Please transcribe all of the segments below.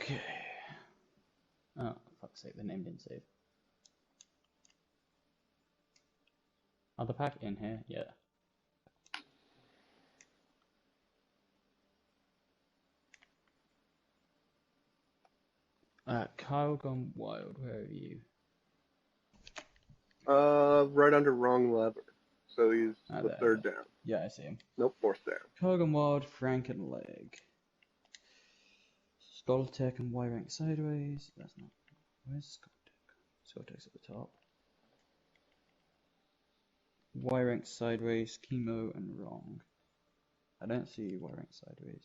Okay. Oh, fuck's sake, the name didn't save. Are the pack in here? Yeah. Kyle gone wild, where are you? Right under wrong lever. So he's Ah, the there you third go. down. Yeah, I see him. Nope, fourth down. Kyle gone wild, Frank and Leg. Skulltech and Y rank sideways. That's not. Where's Skulltech? Skulltech's at the top. Y rank sideways, chemo and wrong. I don't see Y rank sideways.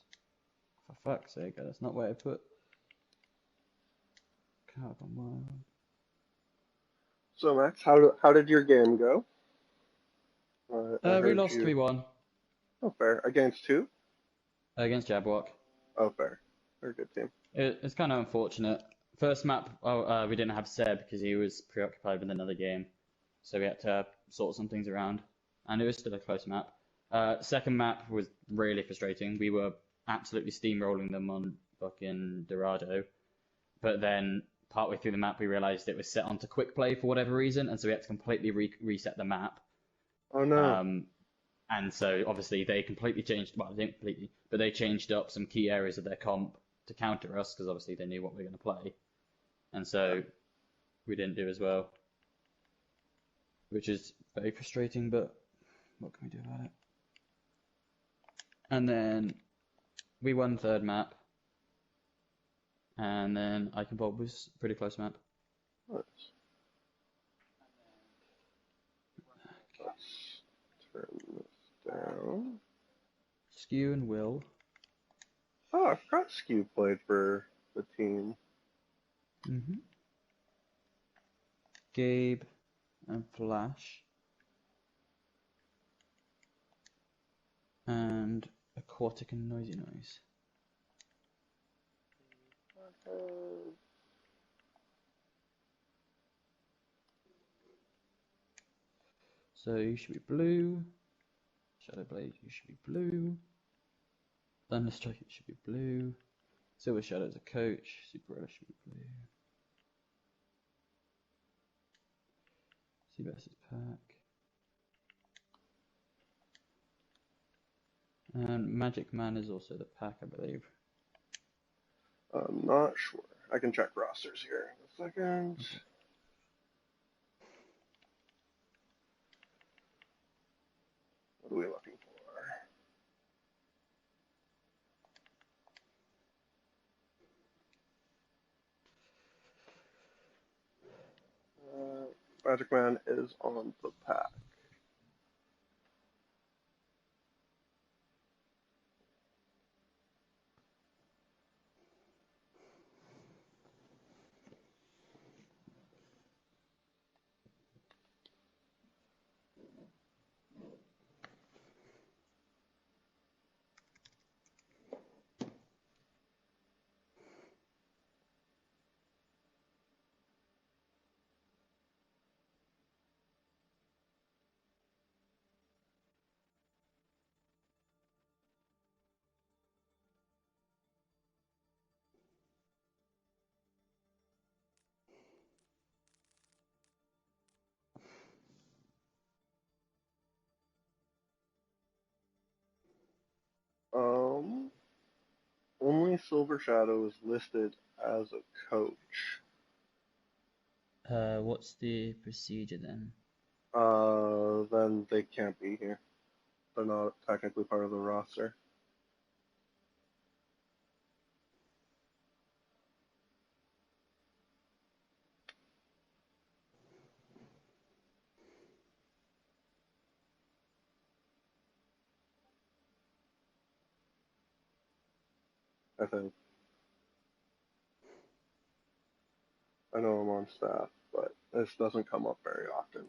For fuck's sake, that's not where I put Kyle gone wild. So Max, how did your game go? I We heard lost you. 3-1 Oh, fair. Against who? against Jabwalk. Oh, fair. They're a good team. It's kind of unfortunate. First map, we didn't have Seb because he was preoccupied with another game, so we had to sort some things around, and it was still a close map. Second map was really frustrating. We were absolutely steamrolling them on fucking Dorado, but then partway through the map we realized it was set onto quick play for whatever reason, and so we had to completely reset the map. Oh no. Um, and so obviously they completely changed, well, they didn't completely, but they changed up some key areas of their comp to counter us because obviously they knew what we were going to play. And Yeah. so we didn't do as well, which is very frustrating, but what can we do about it? And then we won third map, and then Ike and Bob was a pretty close map. Nice. Let's turn this down. Skew and Will. Oh, I forgot Skew played for the team. Mm-hmm. Gabe and Flash. And Aquatic and Noisy Noise. So you should be blue. Shadowblade, you should be blue. Thunderstrike, it should be blue. Silver Shadow's a coach. Super Rush should be blue. Seabass is pack. And Magic Man is also the pack, I believe. I'm not sure. I can check rosters here in a second. Okay. What are we looking for? Magic Man is on the pack. Only Silver Shadow is listed as a coach. What's the procedure then? Then they can't be here. They're not technically part of the roster. I think. I know I'm on staff, but this doesn't come up very often.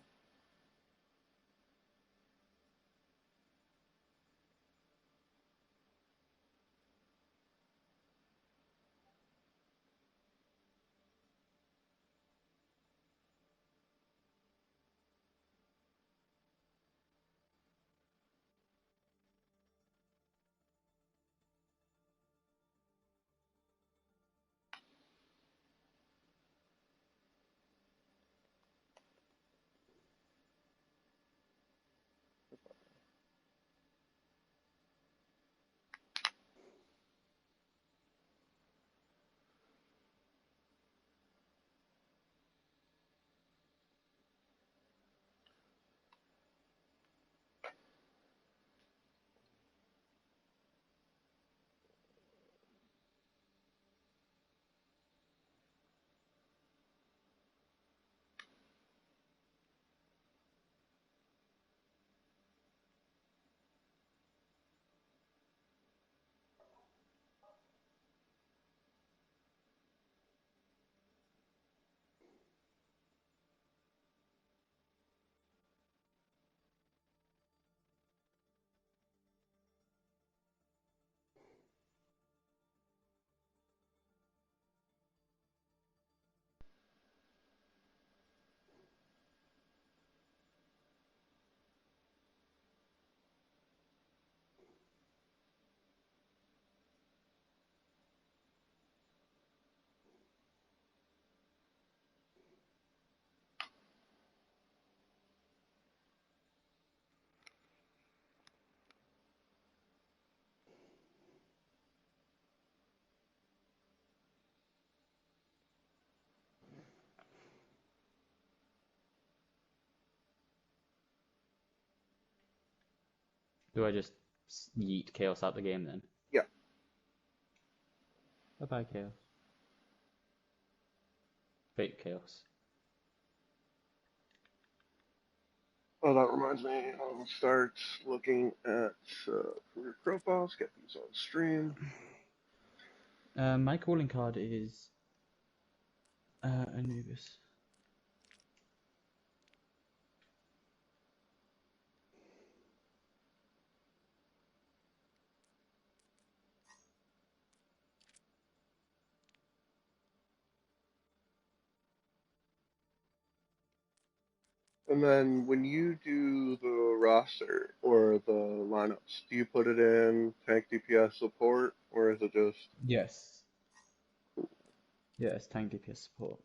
Do I just yeet Chaos out the game then? Yeah. Bye bye, Chaos. Fake Chaos. Oh, that reminds me. I'll start looking at career profiles. Get these on stream. My calling card is Anubis. And then when you do the roster or the lineups, do you put it in tank DPS support or is it just Yes. Yes, tank DPS support.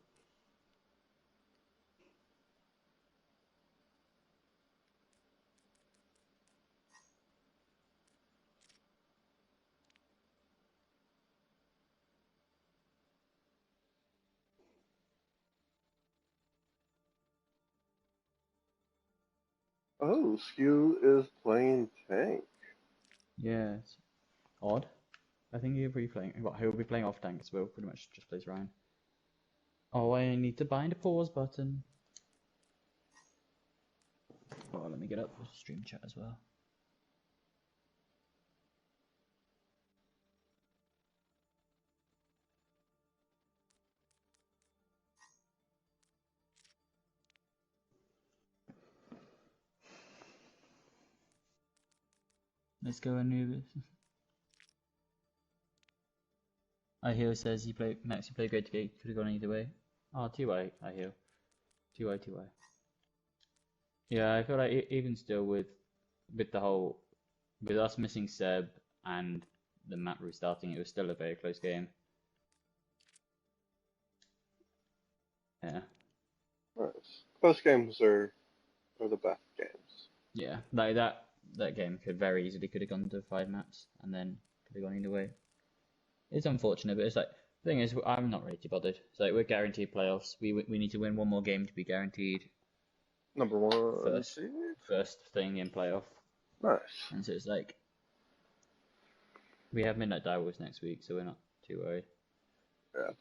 oh, Skew is playing tank? Yeah, it's odd. I think he'll be playing. Well, he'll be playing off tank as well. Pretty much just plays Ryan. Oh, I need to bind a pause button. Oh, let me get up the stream chat as well. Let's go, Anubis. I hear says you play Max. You play great to get. Could have gone either way. Oh, TY. I hear. TY. Yeah, I feel like even still with the whole with us missing Seb and the map restarting, it was still a very close game. Yeah. Nice. Close games are the best games. Yeah, like that game could have gone to 5 maps and then could have gone either way. It's unfortunate, but it's like the thing is I'm not really too bothered. It's like we're guaranteed playoffs. We need to win one more game to be guaranteed Number one first seed. first thing in playoff. Nice. And so it's like we have Midnight Direwolves next week, so we're not too worried. Yeah.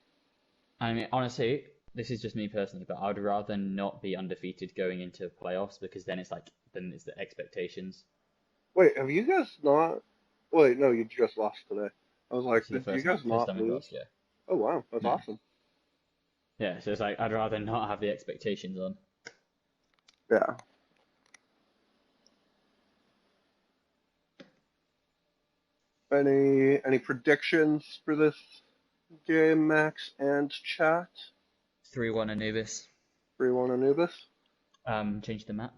I mean, honestly, this is just me personally, but I would rather not be undefeated going into playoffs because then it's the expectations. Wait, have you guys not? Wait, no, you just lost today. I was like, This is the did you first guys not time we've lose? lost, yeah. Oh wow, that's No. awesome. Yeah, so it's like I'd rather not have the expectations on. Yeah. Any predictions for this game, Max and chat? 3-1 Anubis. 3-1 Anubis. Change the map.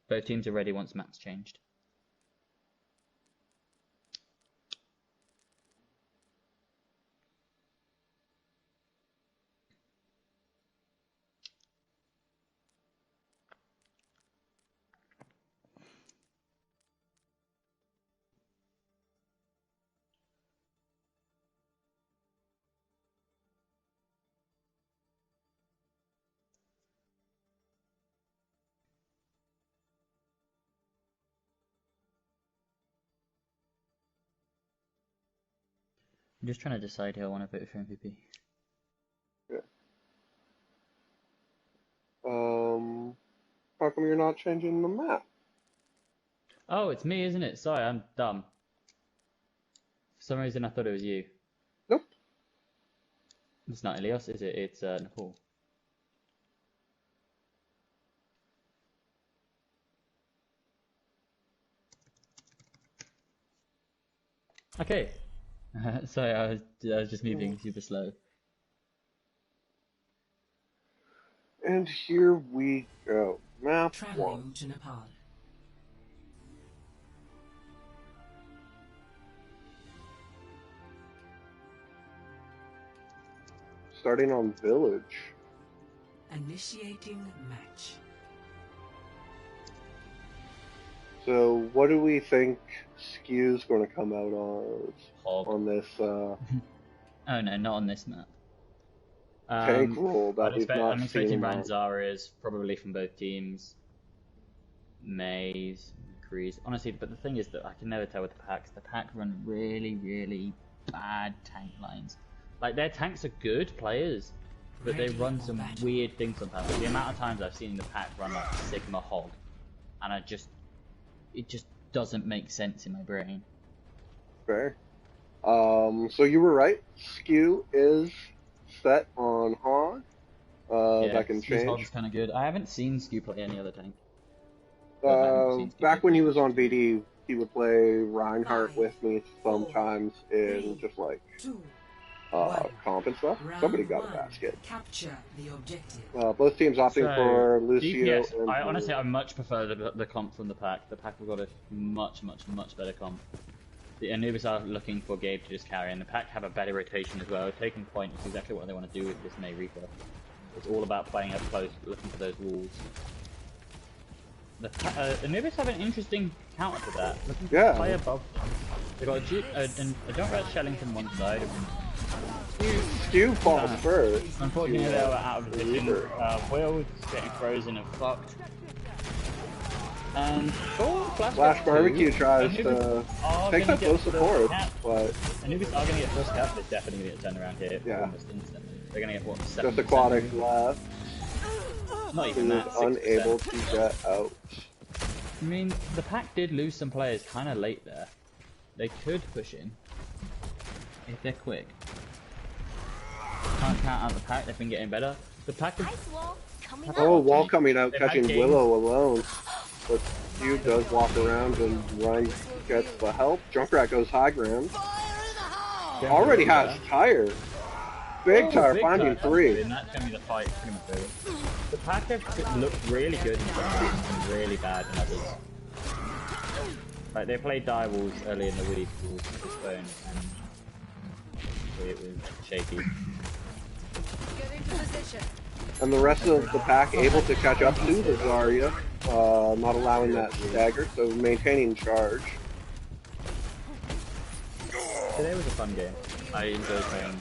Both teams are ready once map's changed. I'm just trying to decide who I want to vote for MVP. Yeah. How come you're not changing the map? Oh, it's me, isn't it? Sorry, I'm dumb. For some reason I thought it was you. Nope. It's not Elios, is it? It's Nepal. Okay. Sorry, I was just moving super slow. And here we go. Map Traveling 1. to Nepal. Starting on Village. Initiating match. So, what do we think Skew's going to come out Hog. on this Oh no, not on this map. tank roll that we've not I'm seen expecting him on? Ranzarias, probably from both teams. Maze, Crease. Honestly, but the thing is that I can never tell with the packs. The pack run really, really bad tank lines. Like, their tanks are good players, but they run some weird things sometimes. Like, the amount of times I've seen the pack run like Sigma Hog, and it just doesn't make sense in my brain. Fair. So you were right. Skew is set on Hog. That can change. Hog's kind of good. I haven't seen Skew play any other tank. Back when he was on BD, he would play Reinhardt with me sometimes in just like comp and stuff. Somebody got a basket. Capture the objective. Both teams opting for Lucio. DPS, and honestly, I much prefer the comp from the pack. The pack have got a much better comp. The Anubis are looking for Gabe to just carry, and the pack have a better rotation as well. Taking point is exactly what they want to do with this May Reaper. It's all about playing up close, looking for those walls. The Anubis have an interesting counter to that. Looking to play above them. They've got a Junkrat shelling from one side. Skew falls first. Unfortunately, they were out of position. Will's getting frozen and fucked. And Flash Barbecue tries to take that close support, but Anubis are going to get first cap. They're definitely going to get turned around here almost instantly. They're going to get what? 7%? Just Aquatic left. Not even that. Unable to get out. I mean, the pack did lose some players kind of late there. They could push in if they're quick. Can't count out the pack. They've been getting better. The pack is... Wall coming out, catching Willow alone. But Skew does walk around and Ryan gets the help. Junkrat goes high ground. Already has Tire. Big Tire finding 3. And that's going to be the fight pretty much over. The pack have looked really good in some games and really bad in others. Like, they played Die Walls early in the week with his phone, and it was shaky. And the rest of the pack able to catch up to the Zarya, not allowing that stagger, so maintaining charge. Today was a fun game. I enjoyed playing.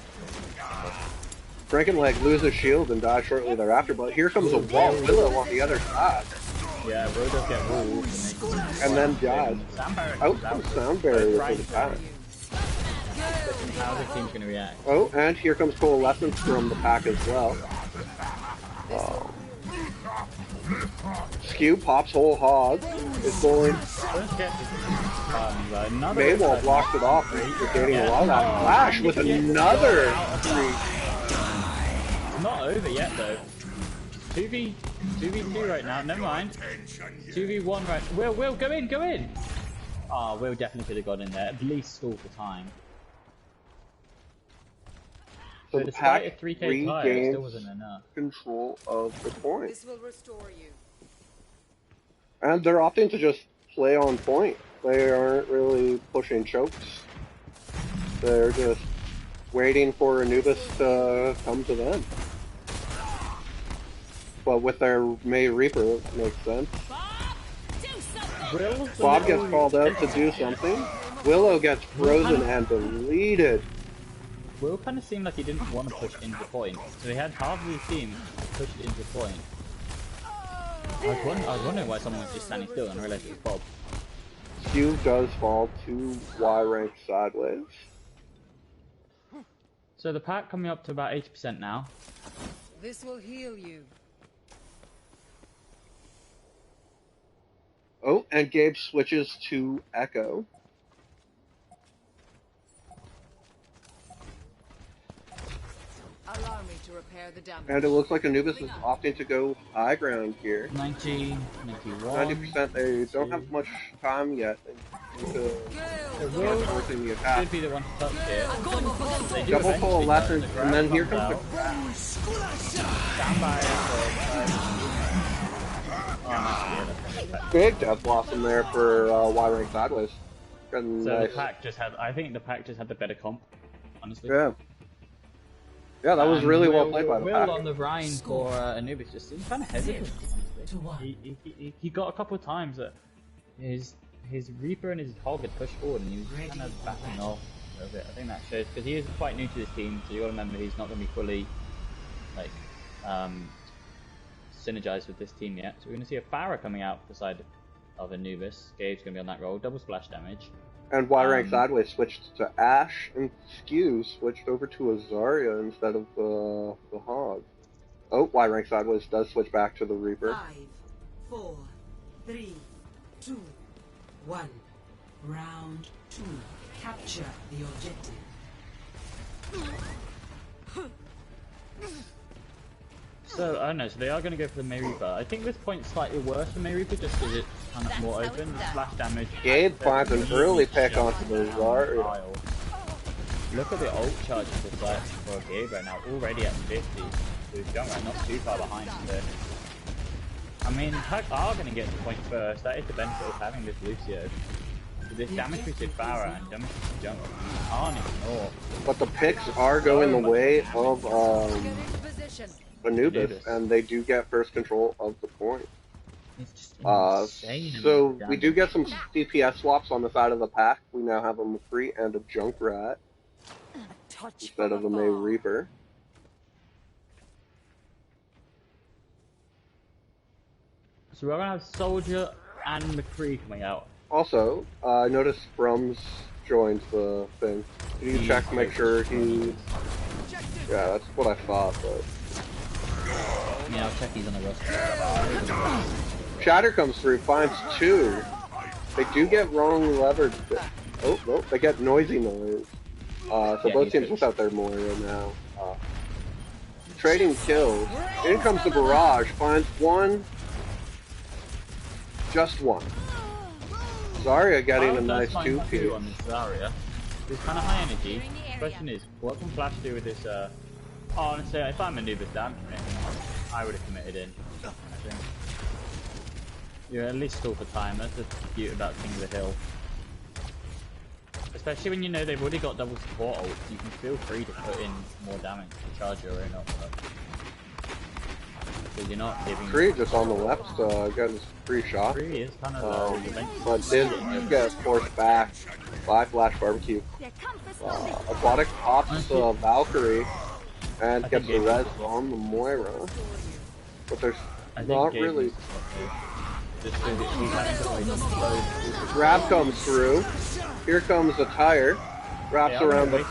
Frankenleg loses shield and dies shortly thereafter, but here comes a wall Willow on the other side. Yeah, Will does get ruled and then dies. Out comes Sound Barrier for the pack. How the team's gonna react? Oh, and here comes Coalescence from the pack as well. Skew pops whole Hog. Is going. Maywall blocks it off. He's getting a lot of that flash with another 3. Not over yet though. 2v2 right now. Never mind. 2v1 right. Will, go in. Ah, Will definitely could have got in there. At least stall for time. So but despite a 3k tire, it still wasn't enough. Control of the point. This will restore you. And they're opting to just play on point. They aren't really pushing chokes. They're just waiting for Anubis to come to them. But with their May Reaper, it makes sense. Bob gets called out to do something. Willow gets frozen and deleted. Will kind of seemed like he didn't want to push into point, so he had half of his team pushed into point. I was wondering why someone was just standing still, and I realized it was Bob. Skew does fall to Y rank sideways. So the pack coming up to about 80% now. This will heal you. Oh, and Gabe switches to Echo. Allow me to repair the damage. And it looks like Anubis is opting to go high ground here. 90, 91. 90%. They don't have much time yet. Forcing the attack. Should be the one to touch here. Double Coalescence, and then here comes the big Death Blossom there for Y rank sideways. So nice. the pack just had, I think the pack just had the better comp, honestly. Yeah. Yeah, that was really well played by the pack. Will on the Rhine for Anubis just seemed kind of hesitant, honestly. He got a couple of times that his Reaper and his Hog had pushed forward and he was kind of backing off a little bit. I think that shows, because he is quite new to this team, so you got to remember he's not going to be fully, like, synergized with this team yet. So we're going to see a Pharah coming out beside of Anubis. Gabe's going to be on that roll. Double splash damage. And Y-Rank Sideways switched to Ash, and Skew switched over to a Zarya instead of the Hog. Oh, Y-Rank Sideways does switch back to the Reaper. 5, 4, 3, 2, 1. Round 2. Capture the objective. So, I don't know, so they are going to go for the May Reaper. I think this point's slightly worse for May Reaper just because it's kind of more open. The splash damage. Gabe finds an early pick onto the Zarya. Look at the ult charge for Gabe right now, already at 50. So he's Junkrat not too far behind him there. I mean, Tag are going to get the point first. That is the benefit of having this Lucio. So this damage boosted Farah and damage boosted Junkrat aren't ignored. But the picks are going the way of Anubis, and they do get first control of the point. It's just insane. So we do get some DPS swaps on the side of the pack. We now have a McCree and a Junkrat instead of a May Reaper. So we're going to have Soldier and McCree coming out. Also, I noticed Brums joined the thing. Can you check to make sure he... Yeah, that's what I thought, but... Yeah, I'll check he's on the roster. Shatter comes through, finds 2. They do get wrong levered. Oh, no, they get noisy noise. So Yeah, both teams without their Moira now. Trading kills. In comes the barrage, finds 1. Just 1. Zarya getting a nice 2-piece. On this Zarya. It's kind of high energy. The question is, what can Flash do with this? Honestly, if I'm Anubis down committing, I would have committed in. I think. You're at least stall for time. That's the beauty about King of the Hill. Especially when you know they've already got double support ult, you can feel free to put in more damage to charge your own ult. So you're not giving... Kree just on the left, getting free shot. Kree is kind of but did get forced back by Flash Barbecue. Aquatic pops Valkyrie and gets the res on the Moira. But there's not really... Grab comes through. Here comes the tire. Wraps around the...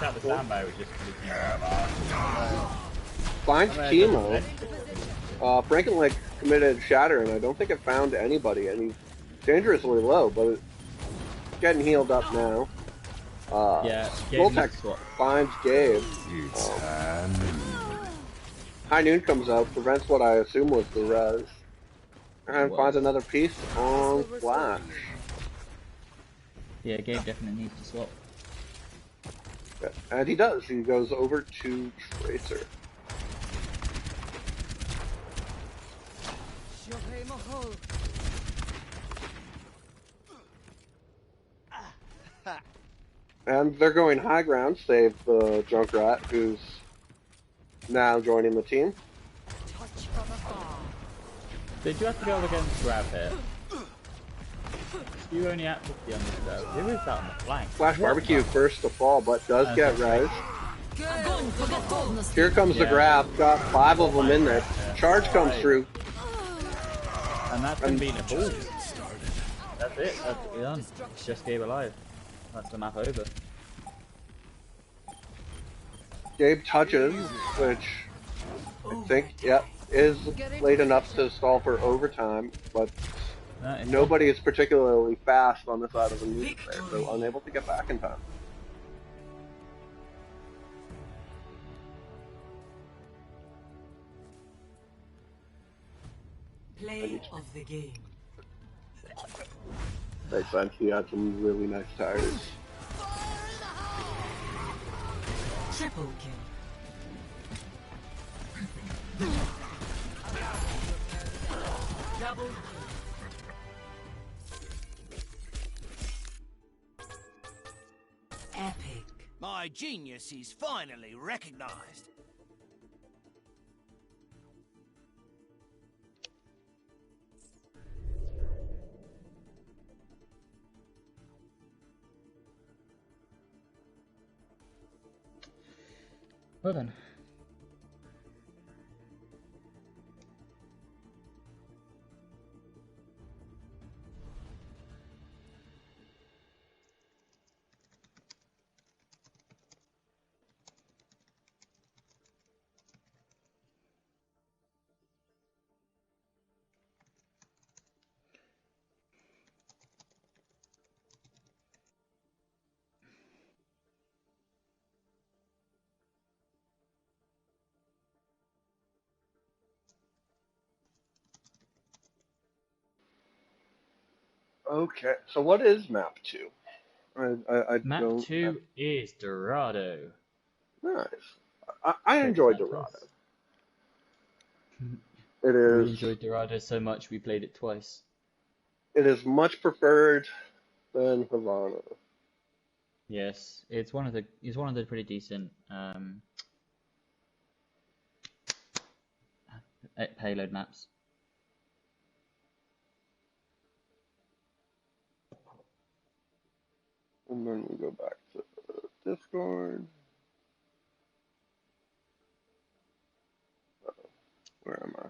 Finds Chemo. Frankenleg committed Shatter, and I don't think it found anybody, and he's dangerously low, but it's getting healed up now. Voltec finds Gabe. High Noon comes out, prevents what I assume was the res, and finds another piece on Flash. Yeah, Gabe definitely needs to swap. Yeah, and he does. He goes over to Tracer. And they're going high ground, save the Junkrat, who's now joining the team. Did you have to go up against Grab here? You only at 50 on this though. Who is that on the flank? Flash Barbecue first to fall, but does get res. Here comes the grab, got 5 of them in there. Charge comes through. And that's been beaten a ball. That's it, that's done. It's just Gabe alive. That's the map over. Gabe touches, which I think, is late enough to stall for overtime, but nobody is particularly fast on the side of the move there, so unable to get back in time. Play of the game. Makes sense, he had some really nice tires. Triple kill. Double kill. Epic. My genius is finally recognized. Well done. Okay, so what is map 2? I Map don't. 2 is Dorado. Nice. I Played this enjoy map Dorado. twice. It We is. enjoyed Dorado so much we played it twice. It is much preferred than Havana. Yes, it's one of the pretty decent payload maps. And then we go back to Discord. Where am I?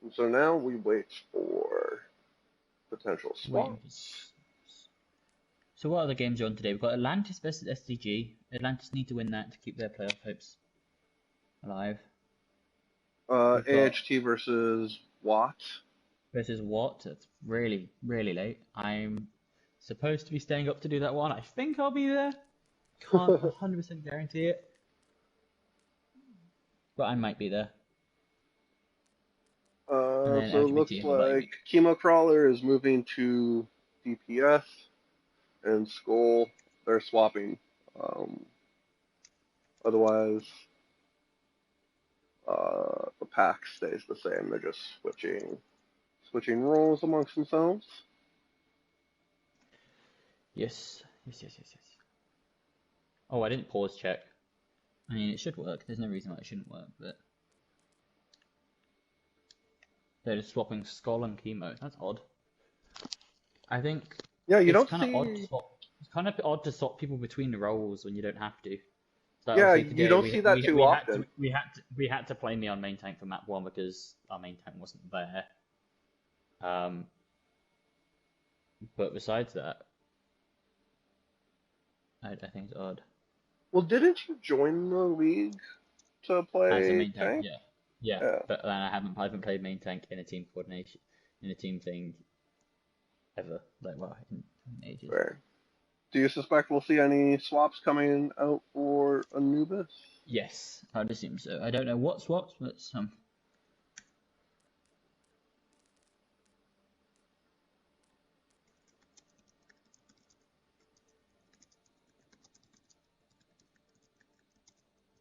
And so now we wait for potential Waiting for. swaps. So what other games are on today? We've got Atlantis versus SDG. Atlantis need to win that to keep their playoff hopes alive. We've got AHT versus Watt. versus Watt. That's really, really late. I'm supposed to be staying up to do that one. I think I'll be there. Can't 100% guarantee it. But I might be there. And then So it looks LGBT, what about you? like Chemo Crawler is moving to DPS, and Skull, they're swapping. Otherwise, the pack stays the same. They're just switching roles amongst themselves. Yes. Oh, I didn't pause check. I mean, it should work. There's no reason why it shouldn't work, but they're just swapping Skull and Chemo. That's odd. I think Yeah, you it's don't kind of odd to see. swap. It's kind of odd to swap people between the roles when you don't have to. So Yeah, obviously you today don't see that too often. we had to play me on main tank for map 1 because our main tank wasn't there. But besides that, I think it's odd. Well, didn't you join the league to As a play main tank, tank? yeah. Yeah. But then I haven't played main tank in a team coordination in a team thing ever. Like well, in ages. Fair. Do you suspect we'll see any swaps coming out for Anubis? Yes, I'd assume so. I don't know what swaps, but some.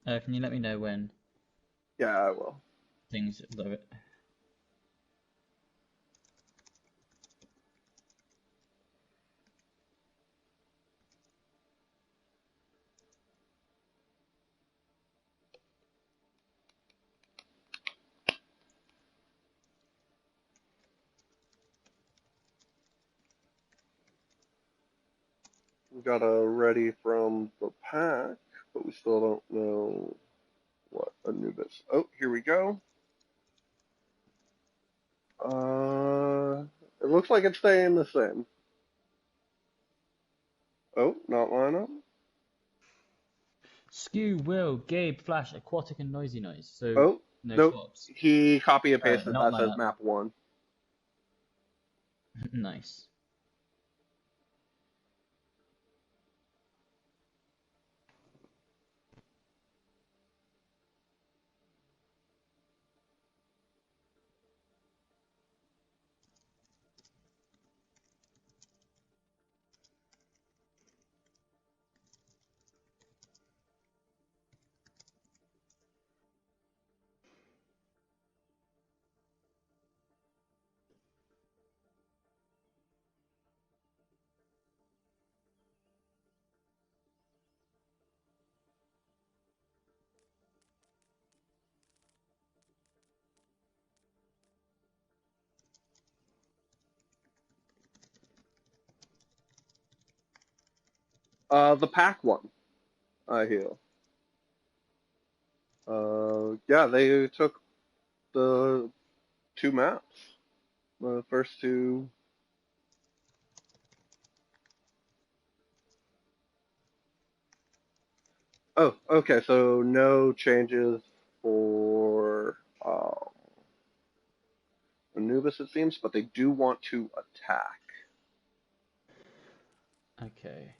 Can you let me know when Yeah, I will. things love it? We got a ready from the pack, but we still don't know what Anubis. Oh, here we go. It looks like it's staying the same. Oh, not lineup. Skew, Will, Gabe, Flash, Aquatic, and Noisy Noise. So Oh, no nope. swaps. He copy and pasted Not that says lineup. map 1. Nice. The pack one, I heal. Yeah, they took the 2 maps. The first 2. Oh, okay, so no changes for Anubis, it seems, but they do want to attack. Okay.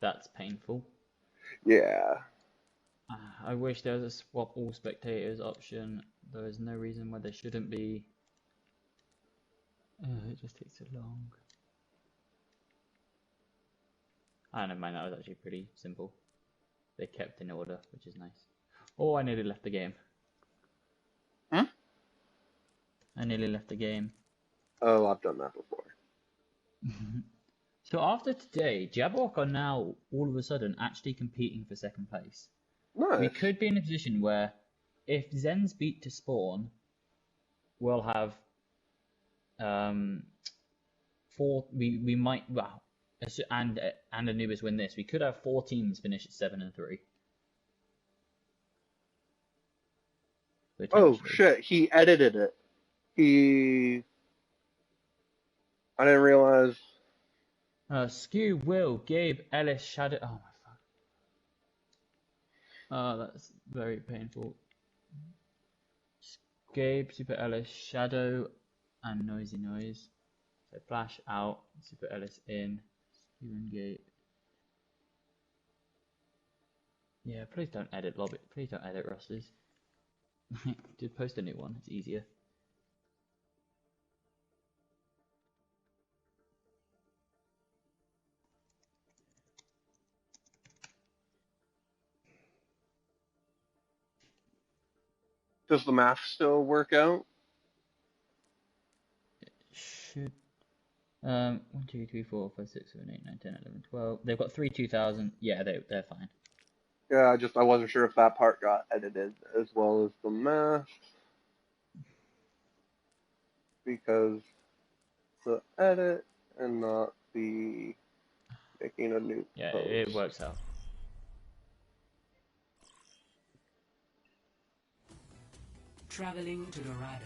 That's painful. Yeah. I wish there was a swap all spectators option. There is no reason why there shouldn't be. It just takes so long. Never mind, that was actually pretty simple. They kept in order, which is nice. Oh, I nearly left the game. Hmm? I nearly left the game. Oh, I've done that before. So after today, Jabberwock are now all of a sudden actually competing for second place. Nice. We could be in a position where if Zen's beat to spawn, we'll have we might and Anubis win this. We could have 4 teams finish at 7 and 3. Oh shit, he edited it. I didn't realize. Skew, Will, Gabe, Ellis, Shadow. Oh my fuck. Oh, that's very painful. Gabe, Super Ellis, Shadow, and Noisy Noise. So Flash out, Super Ellis in, Skew and Gabe. Yeah, please don't edit lobby. Please don't edit rosters. Just post a new one. It's easier. Does the math still work out? It should. 1, 2, 3, 4, 5, 6, 7, 8, 9, 10, 11, 12. They've got 3 2000. Yeah, they're fine. Yeah, I wasn't sure if that part got edited as well as the math. Because the edit and not the making a new Yeah, post. it works out. Traveling to Dorado.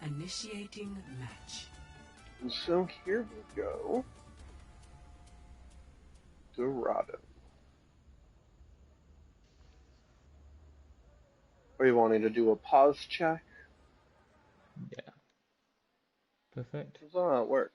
Initiating match. And so here we go. Dorado. Are you wanting to do a pause check? Yeah. Perfect. That's how it works.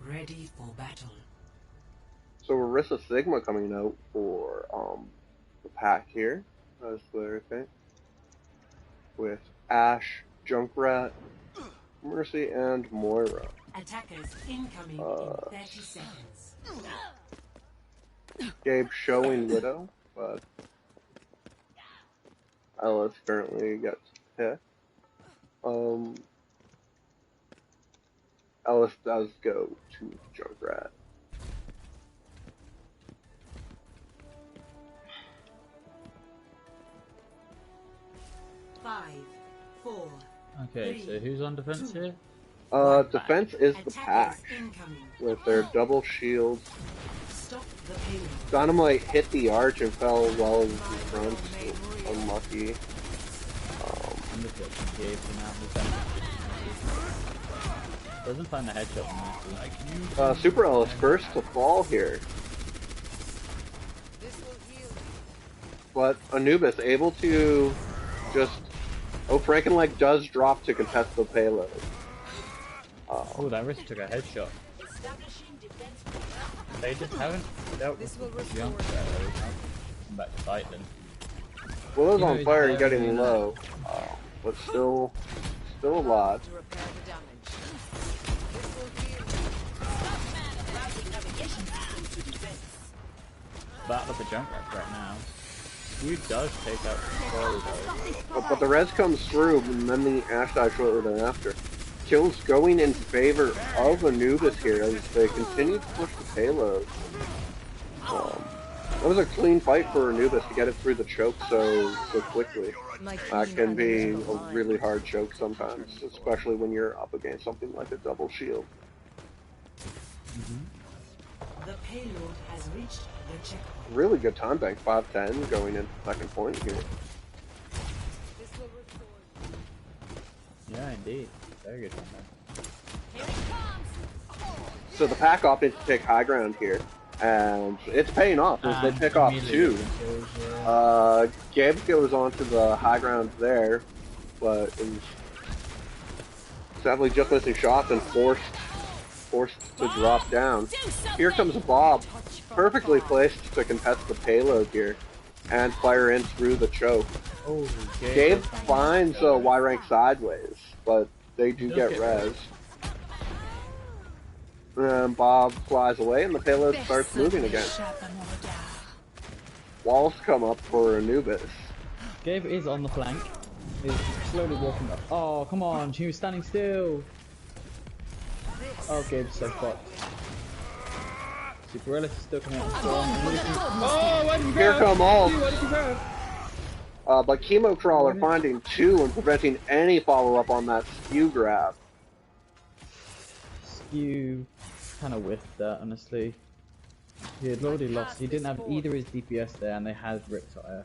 Ready for battle. So Orisa Sigma coming out for the pack here, as I think, with Ashe, Junkrat, Mercy, and Moira. Attackers incoming in 30 seconds. Gabe showing Widow, but Alice currently gets picked. Alice does go to Junkrat. Five, 4. Okay, so who's on defense here? Defense is the pack with their double shields. Stop the payload. Dynamite hit the arch and fell well in front. So unlucky. I'm just watching Gabe for now. Doesn't find the headshot. Super Ellis first to fall here. But Anubis able to just... Oh, Frankenleg does drop to contest the payload. Oh, that risk took a headshot. They just haven't dealt with the jump. Come back to fight then. Willow's on fire and getting low, but still a lot. Battle for Junkrat right now. Skew does take out control though. But the res comes through, and then the Ashe dies shortly thereafter. Kills going in favor of Anubis here as they continue to push the payload. That was a clean fight for Anubis to get it through the choke so quickly. That can be a really hard choke sometimes, especially when you're up against something like a double shield. The payload has reached the checkpoint. Really good time bank, 5-10 going into second point here. Yeah, indeed. Very good time bank. So the pack opted to take high ground here, and it's paying off as they pick off 2. Gabe goes onto the high ground there, but is sadly just missing shots and forced to drop down. Here comes Bob, perfectly placed to contest the payload here and fire in through the choke. Oh, Gabe finds Y rank sideways, but they do get res. And Bob flies away and the payload starts moving again. Walls come up for Anubis. Gabe is on the flank. He's slowly walking up. Oh, come on, she was standing still. Oh, Gabe's so fucked. Super Relic is still coming out. Oh, why did you grab? Here come all. Why did you grab? But Chemo Crawler finding 2 and preventing any follow-up on that skew grab. Skew kind of whiffed that, honestly. He had already lost. He didn't have either his DPS there, and they had Riptire.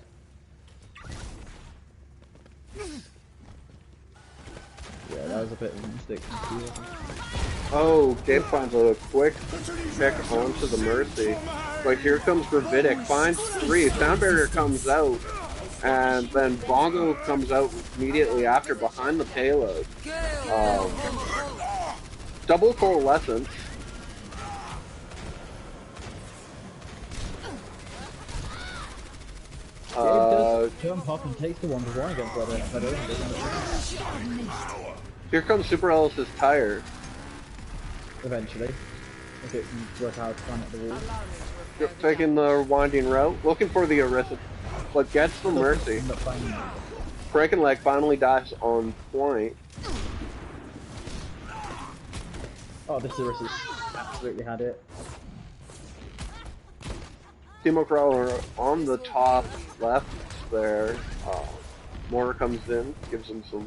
Yeah, that was a bit of a mistake from Skew. Oh, Gabe finds a quick pick onto the Mercy. But here comes Gravitic, finds 3. Sound Barrier comes out, and then Bongo comes out immediately after behind the payload. Double Coalescence. Gabe does jump up and takes the 1v1 against Brother. Here comes Super Ellis's tire. Eventually. If it can work out fun at the wall. Taking the winding route, looking for the Orisa, but gets the Mercy. Breaking Leg finally dies on point. Oh, this Orisa's absolutely had it. Chemo Crawler on the top left there. Mortar comes in, gives him some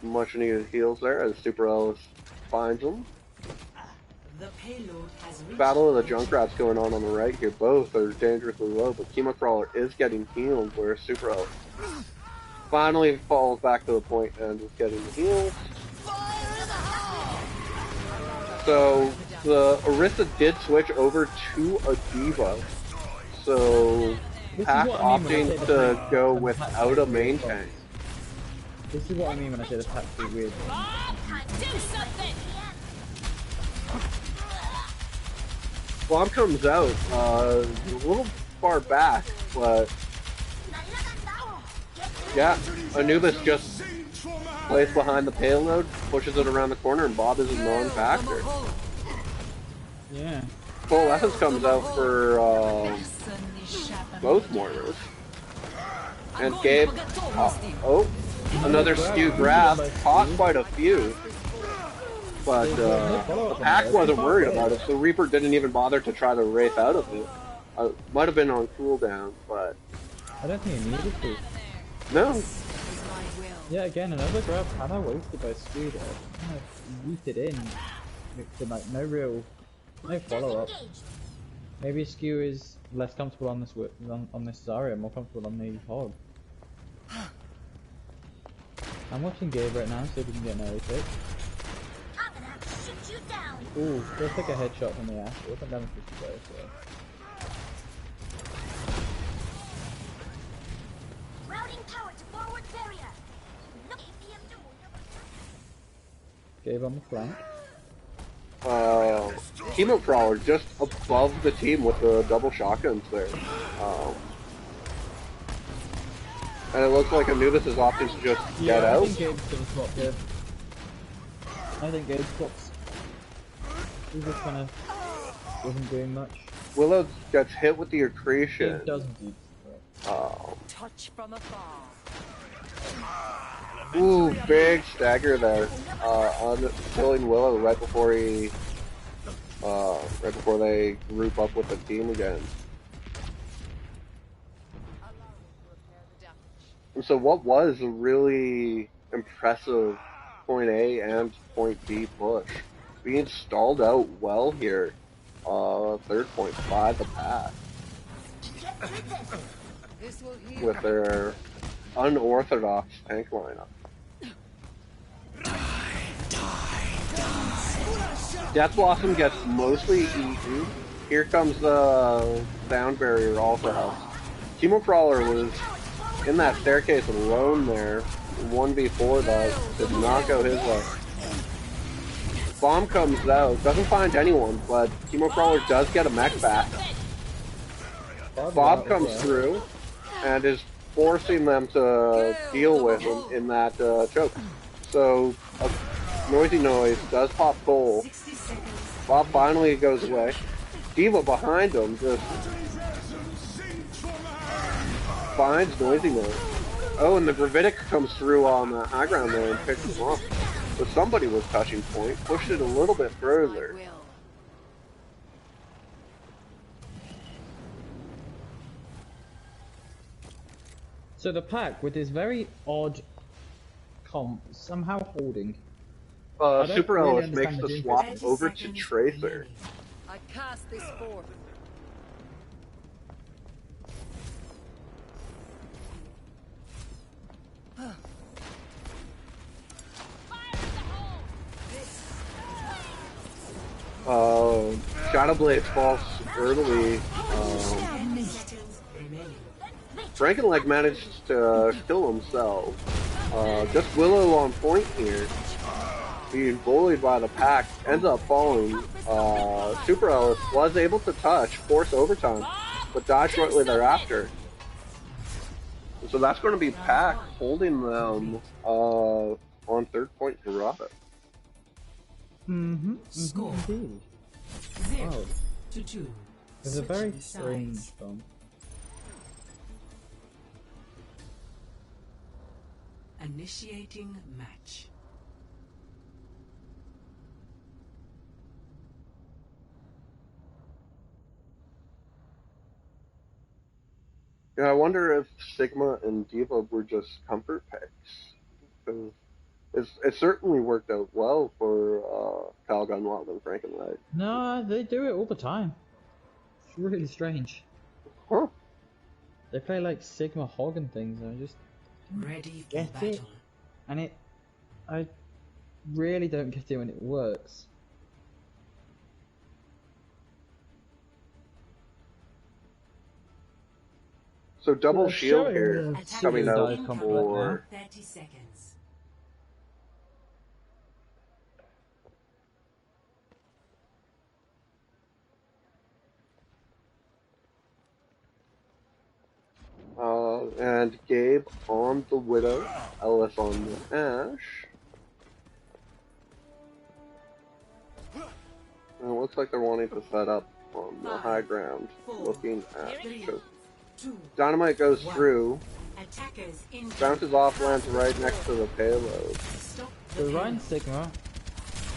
much needed heals there as Super Ellis finds him. The payload has reached Battle of the Junkrats going on the right here. Both are dangerously low, but Chemo Crawler is getting healed where Super Ellis finally falls back to the point and is getting healed. So the Orisa did switch over to a Diva, so Pack opting to go without a main tank. This is what I mean when I say the pack's too weird. Bob comes out a little far back, but yeah, Anubis just plays behind the payload, pushes it around the corner, and Bob is a non-factor. Yeah. Coalescence comes out for both mortars. And Gabe, another skew grab, caught quite a few. But the Pack wasn't worried about it, so Reaper didn't even bother to try to wraith out of it. Might have been on cooldown, but... I don't think he needed to. No. Yeah, again, another grab kinda wasted by Skew there. Kinda yeeted in. With like no follow-up. Maybe Skew is less comfortable on this on this Zarya, more comfortable on the Hog. I'm watching Gabe right now, see if we can get an early pick. Ooh, let's take a headshot from the ash. We'll come down with 50 goals, so. Gabe on the flank. Chemo Crawler just above the team with the double shotguns there. And it looks like Anubis is opting to just get out. I think Gabe's gonna swap here. I think Gabe swaps. He just kind of wasn't doing much. Willow gets hit with the accretion. Gabe doesn't do touch from afar. Ooh, big stagger there on killing Willow right before they group up with the team again. So what was a really impressive point A and point B push being stalled out well here. Third point by the pack with their unorthodox tank lineup. Death Blossom gets mostly eaten. Here comes the sound barrier also helps. Teemo Crawler was in that staircase alone there. 1v4 that did not go his way. Bomb comes out, doesn't find anyone, but Teemo Crawler does get a mech back. Bob comes through and is forcing them to deal with him in that choke. So, Noisy Noise does pop goal. Bob finally goes away. D.Va behind him just finds Noisy Noise. Oh, and the Gravitic comes through on the high ground there and picks him up. But somebody was touching point, pushed it a little bit further. So the pack, with this very odd comp, somehow holding. Super really Ellis makes the swap over to Tracer. I cast this forth. Shadowblade falls early. Frankenleg managed to kill himself. Just Willow on point here. Being bullied by the pack, ends up falling. Super Ellis was able to touch, force overtime, but died shortly thereafter. So that's going to be Pack holding them on third point to Robert. Score. Indeed. 0-2. It's a very strange comp. Initiating match. Yeah, I wonder if Sigma and D.Va were just comfort picks. It certainly worked out well for Cal Gunwald and Frankenleg. No, they do it all the time. It's really strange. Huh. They play like Sigma Hog and things, and I just Ready for get battle. it. And I really don't get it when it works. So double Yeah, shield sure, here yeah. coming Shield out dive comp for 30 seconds. and Gabe on the Widow, Ellis on the Ash. And it looks like they're wanting to set up on the high ground, looking at Choke. Dynamite goes through, Attackers in bounces off, lands right next to the payload. So Ryan Sigma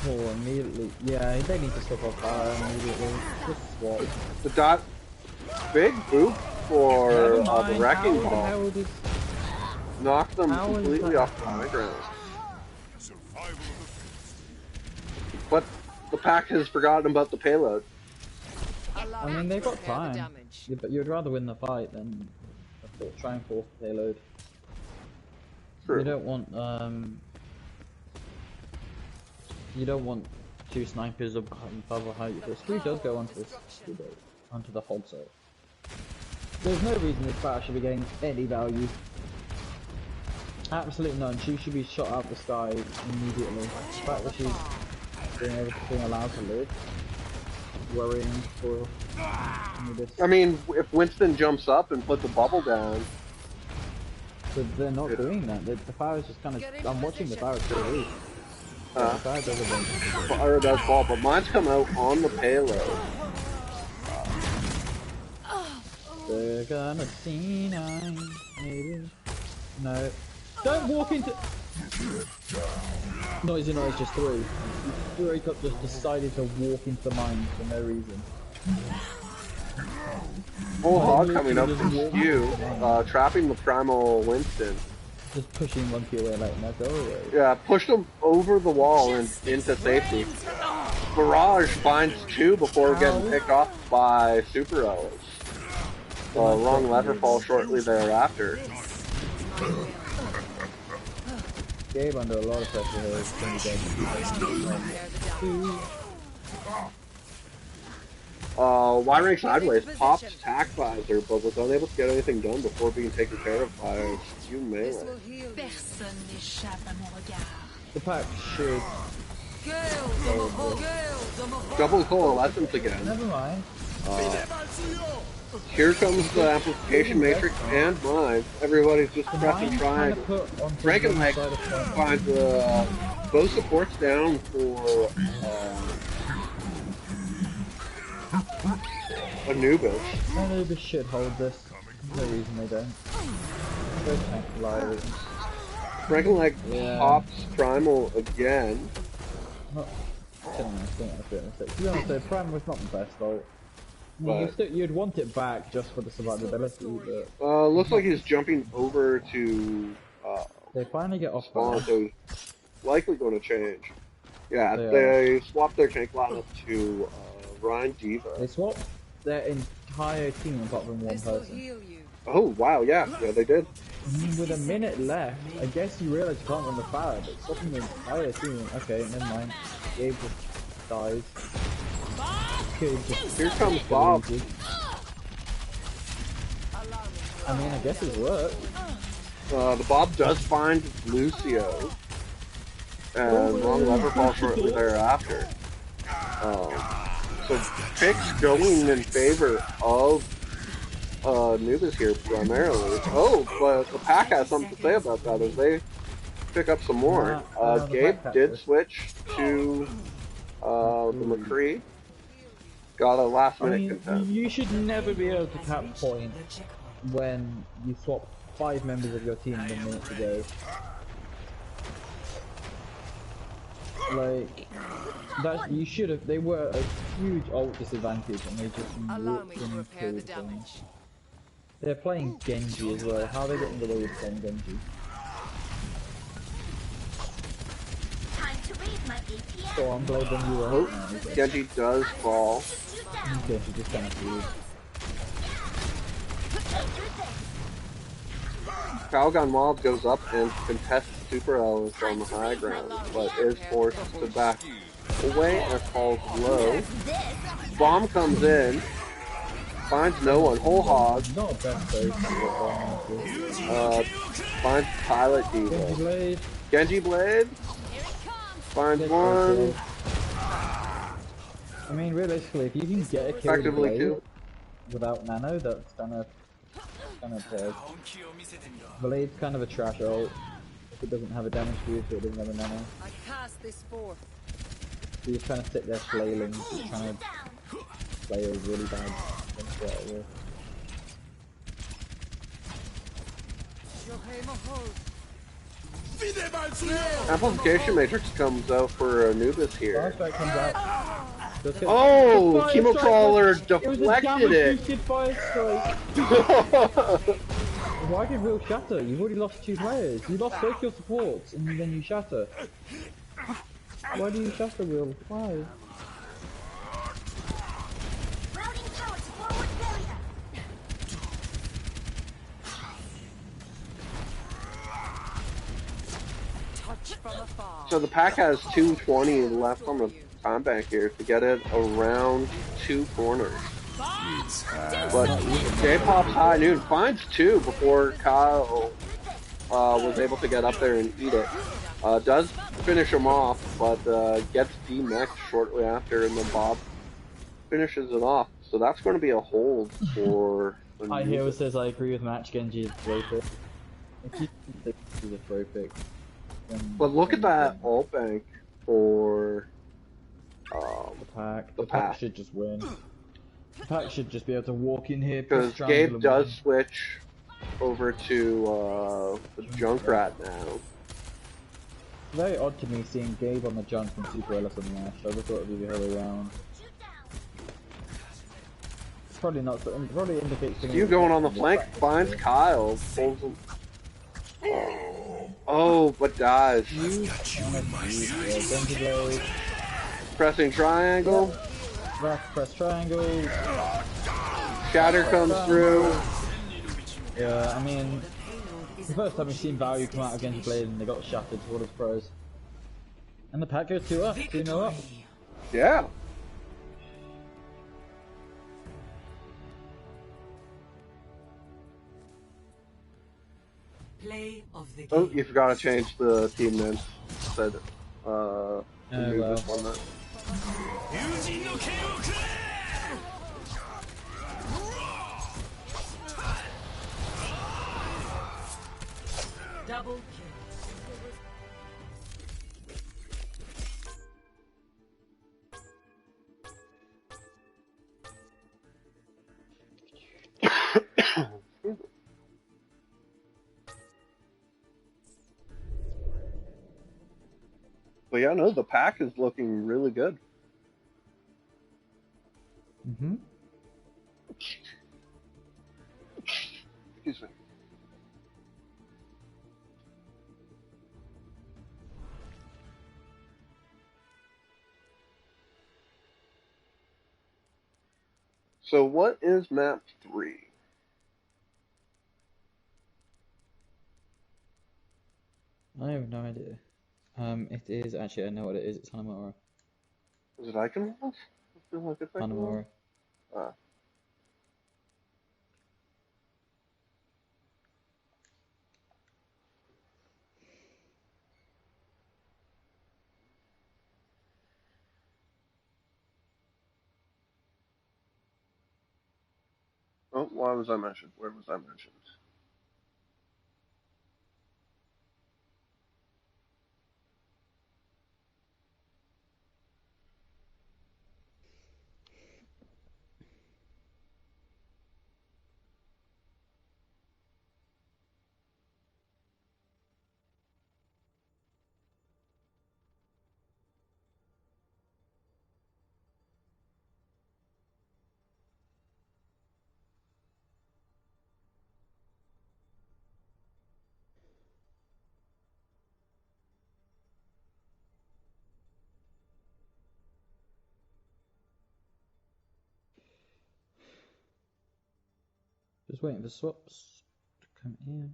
will immediately, yeah, they need to stop off fire immediately. Just swap. The dot, big boop for the Wrecking Ball. Knocked them completely off the high ground. But the pack has forgotten about the payload. I mean, they've got time. Yeah, but you'd rather win the fight than try and force the payload. True. You don't want two snipers above a height. The screw does go onto the hog site. There's no reason this battle should be getting any value. Absolutely none. She should be shot out the sky immediately. The fact that she's being allowed to live, worrying for Anubis. I mean, if Winston jumps up and puts a bubble down. But they're not doing that. The fire is just kind of. I'm watching the fire still leave. The fire does a bunch. Fire does fall, but mine's come out on the payload. They're gonna see maybe. No. Don't walk into. Noisy Noise just threw. Drake up just decided to walk into the mine for no reason. Full hog coming up from Skew, trapping the Primal Winston. Just pushing Monkey away like that. Oh, Yeah, pushed him over the wall and into safety. Barrage finds 2 before getting picked off by Super Ellis. Wrong lever fall shortly thereafter. Gabe under a lot of pressure here. Y-Rank sideways pops tack visor, but was unable to get anything done before being taken care of by a few melee. The pack should. Double coalescence again. Never mind. Here comes the amplification matrix and mine. Everybody's just pressing triangle. Frankenleg finds both supports down for Anubis. Anubis should hold this. No reason they don't. Go tank live. Frankenleg pops primal again. To be honest, though, Prime was not the best though. You'd want it back just for the survivability, but... looks like he's jumping over to... they finally get off spawn, so he's likely going to change. Yeah, they swapped their tank lineup to Ryan Diva. They swapped their entire team apart from one person. Oh, wow, yeah, they did. With a minute left, I guess you realize you can't run the fire, but swapping the entire team... Okay, never mind. Gabe just dies. Here comes Bob. I mean, I guess it worked. The Bob does find Lucio. And wrong lever fall shortly thereafter. So picks going in favor of Anubis here primarily. Oh, but the pack has something to say about that as they pick up some more. Gabe did switch to the McCree. Got a last minute contest. You should never be able to tap point when you swap 5 members of your team a minute to go. Like, that you should have. They were a huge ult disadvantage, and they just walked in through things. They're playing Genji as well. How are they getting away with playing Genji? So I'm glad when you were. Oh, Genji does fall. Genji just kind of weird. Calgon Wild goes up and contests Super Ellis on the high ground, but is forced to back away and falls low. Bomb comes in, finds no one, whole hog. Not a best place finds Pilot Diva. Genji Blade finds one. I mean, realistically, if you can get a kill with Blade without nano, that's kind of Blade's kind of a trash ult. If it doesn't have a damage boost, it doesn't have a nano. I cast this forth. So you just kind of sit there flailing, just trying to play a really bad thing. Amplification Matrix comes out for Anubis here. Flashback comes out. Oh, Chemo Crawler deflected it. Why did Will shatter? You've already lost 2 players. You lost both your supports and then you shatter. Why do you shatter, Will? Why? So the pack has 220 left on the time bank here to get it around 2 corners. But J-Pop's High Noon finds 2 before Kyle was able to get up there and eat it. Does finish him off, but gets D-mexed shortly after, and then Bob finishes it off. So that's going to be a hold for... I hear it says I agree with Match Genji is throw pick. If you think he's a throw pick. But look at that ult bank for the pack. The pack should just win. The pack should just be able to walk in here. Because Gabe does switch over to the Junkrat now. Very odd to me seeing Gabe on the junk and Super Ellis on the Ash. I just thought it would be the other way around. Probably not. Probably indicates. You going on the flank finds Kyle, pulls him. Oh, but dies. Pressing triangle. Yep. Rough press triangle. Shatter comes through. Yeah, I mean, it's the first time we've seen value come out against Blade and they got shattered to what is pros. And the pack goes 2 up, 2-0 up. Yeah. Play of the game. Oh, you forgot to change the team name. Said, Anubis won that. Double kill. But yeah, no, the pack is looking really good. Mm-hmm. Excuse me. So what is map 3? I have no idea. It is actually, I know what it is. It's Hanamura. Is it Icon Walls? I feel like it's Icon Walls. Hanamura. Ah. Oh, why was I mentioned? Where was I mentioned? Just waiting for swaps to come in.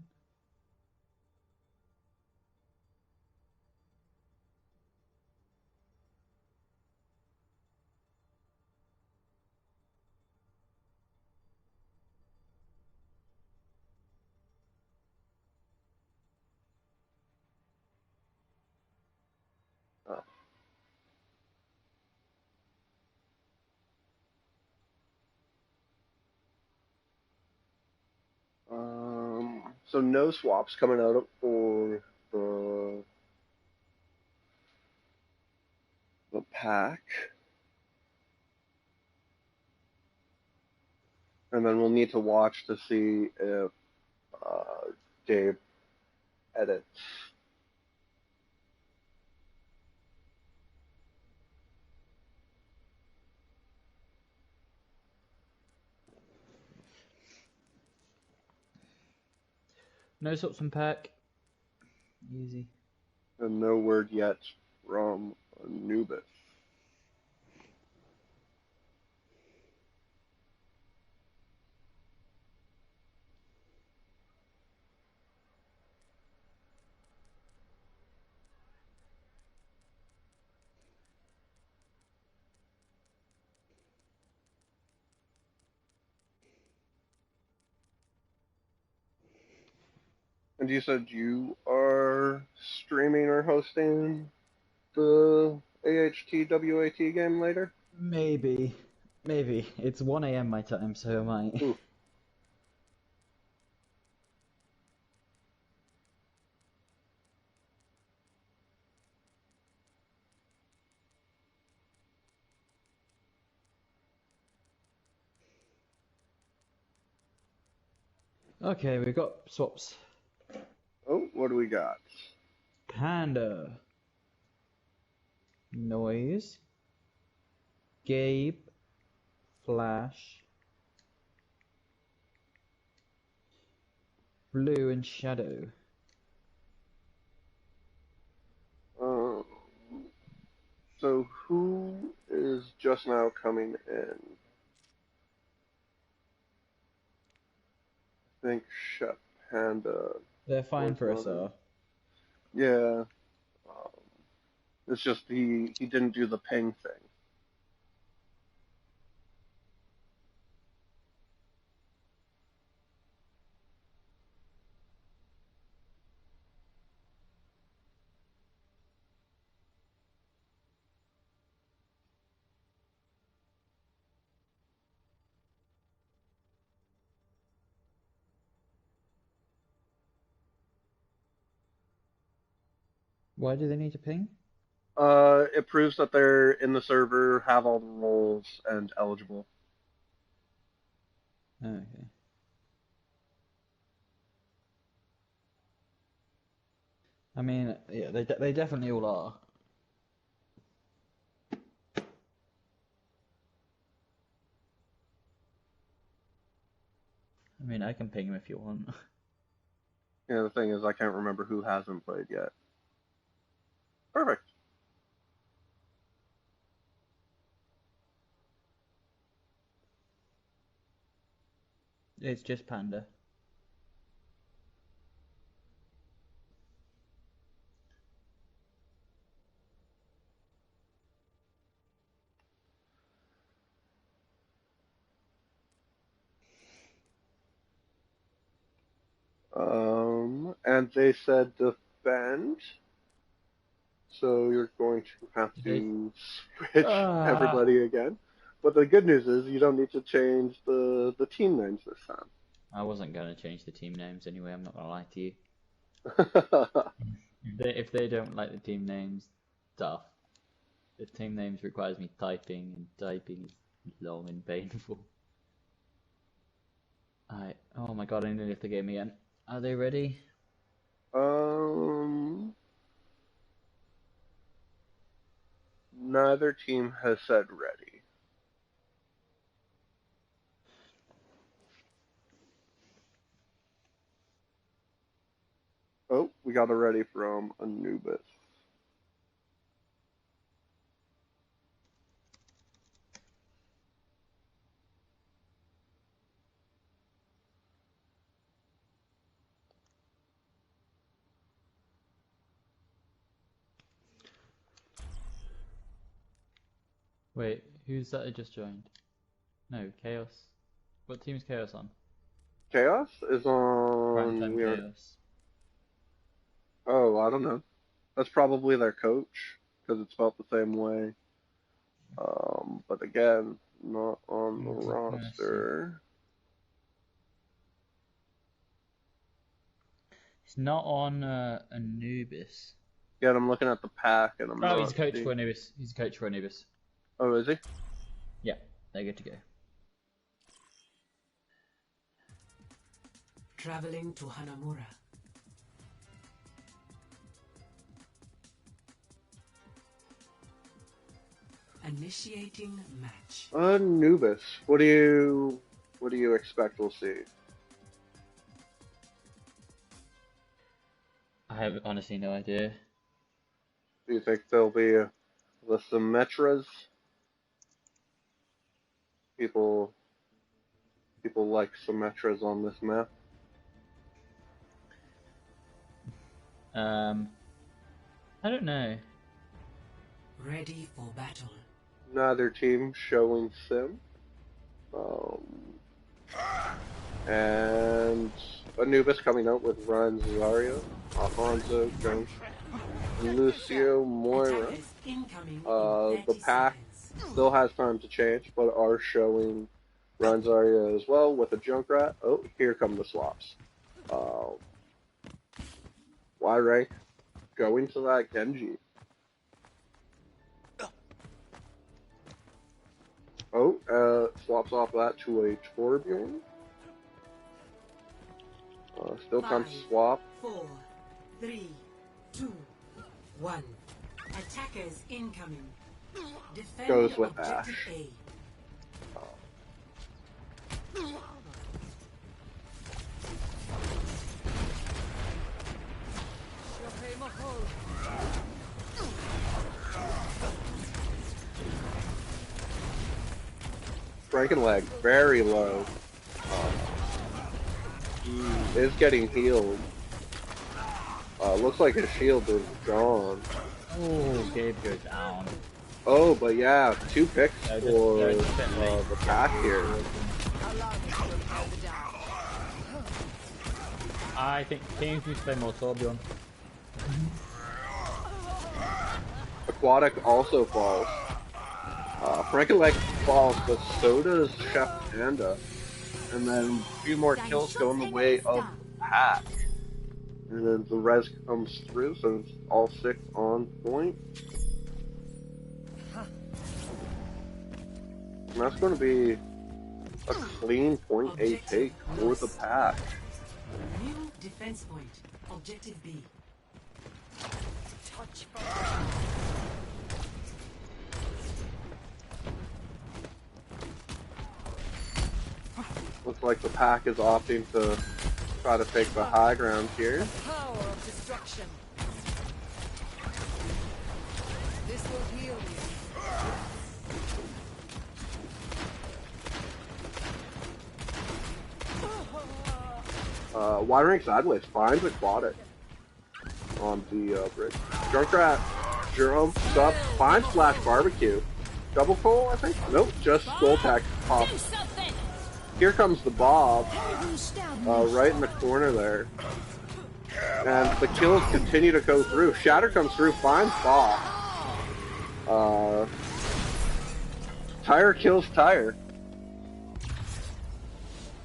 Oh. So no swaps coming out for the pack. And then we'll need to watch to see if Dave edits. No swaps and pack. Easy. And no word yet from Anubis. And you said you are streaming or hosting the AHTWAT game later? Maybe. Maybe. It's 1 AM my time, so I might. Ooh. Okay, we've got swaps. Oh, what do we got? Panda. Noise. Gabe. Flash. Blue and Shadow. So who is just now coming in? I think Chef Panda. They're fine was for one of- SR. Yeah. It's just he didn't do the ping thing. Why do they need to ping? It proves that they're in the server, have all the roles, and eligible. Oh, okay. I mean, yeah, they definitely all are. I mean, I can ping him if you want. Yeah, the thing is, I can't remember who hasn't played yet. Perfect. It's just Panda. And they said defend, so you're going to have to switch everybody again. But the good news is you don't need to change the team names this time. I wasn't going to change the team names anyway, I'm not going to lie to you. If they don't like the team names, tough. The team names requires me typing, and typing is long and painful. Oh my god, I nearly left the game again. Are they ready? Neither team has said ready. Oh, we got a ready from Anubis. Wait, who's that I just joined? No, Chaos. What team is Chaos on? Chaos is on. Primetime Chaos. Oh, I don't know. That's probably their coach because it's spelled the same way. But again, not on the roster. It's not on Anubis. Yeah, I'm looking at the pack and I'm not. He's a coach for Anubis. He's a coach for Anubis. Oh, is he? Yeah, they're good to go. Traveling to Hanamura. Initiating match. Anubis. What do you expect we'll see? I have honestly no idea. Do you think there'll be the Symmetras? People like Symmetras on this map. I don't know. Ready for battle. Neither team showing Sim. And Anubis coming out with Ryan Zazario, Alfonso, Jones, Lucio, Moira. The pack still has time to change, but are showing Ranzaria as well with a Junkrat. Oh, here come the swaps. Y rank going to that Genji. Oh, swaps off that to a Torbjorn. Still time to swap. 4, 3, 2, 1. Attackers incoming. Defend Goes with objective Ash. A. Frankenleg very low. He is getting healed. Looks like his shield is gone. Oh, Gabe goes down. Oh, but yeah, 2 picks for the pack here. I think teams need to play more Torbjorn. Aquatic also falls. Frankenleg falls, but so does Chef Panda. And then a few more kills go in the way of Pack. And then the res comes through, so it's all 6 on point. And that's going to be a clean .8 take for the Pack. New defense point. Objective B. Touch Looks like the Pack is opting to try to take the high ground here. Power of destruction. This will heal you. Wide rank sideways finds Aquatic on the bridge. Junkrat jumps up, finds Flash Barbecue. Double pull, I think? Nope, just Skull Pack pop. Here comes the Bob, right in the corner there. And the kills continue to go through. Shatter comes through, finds Bob. Tire kills Tire.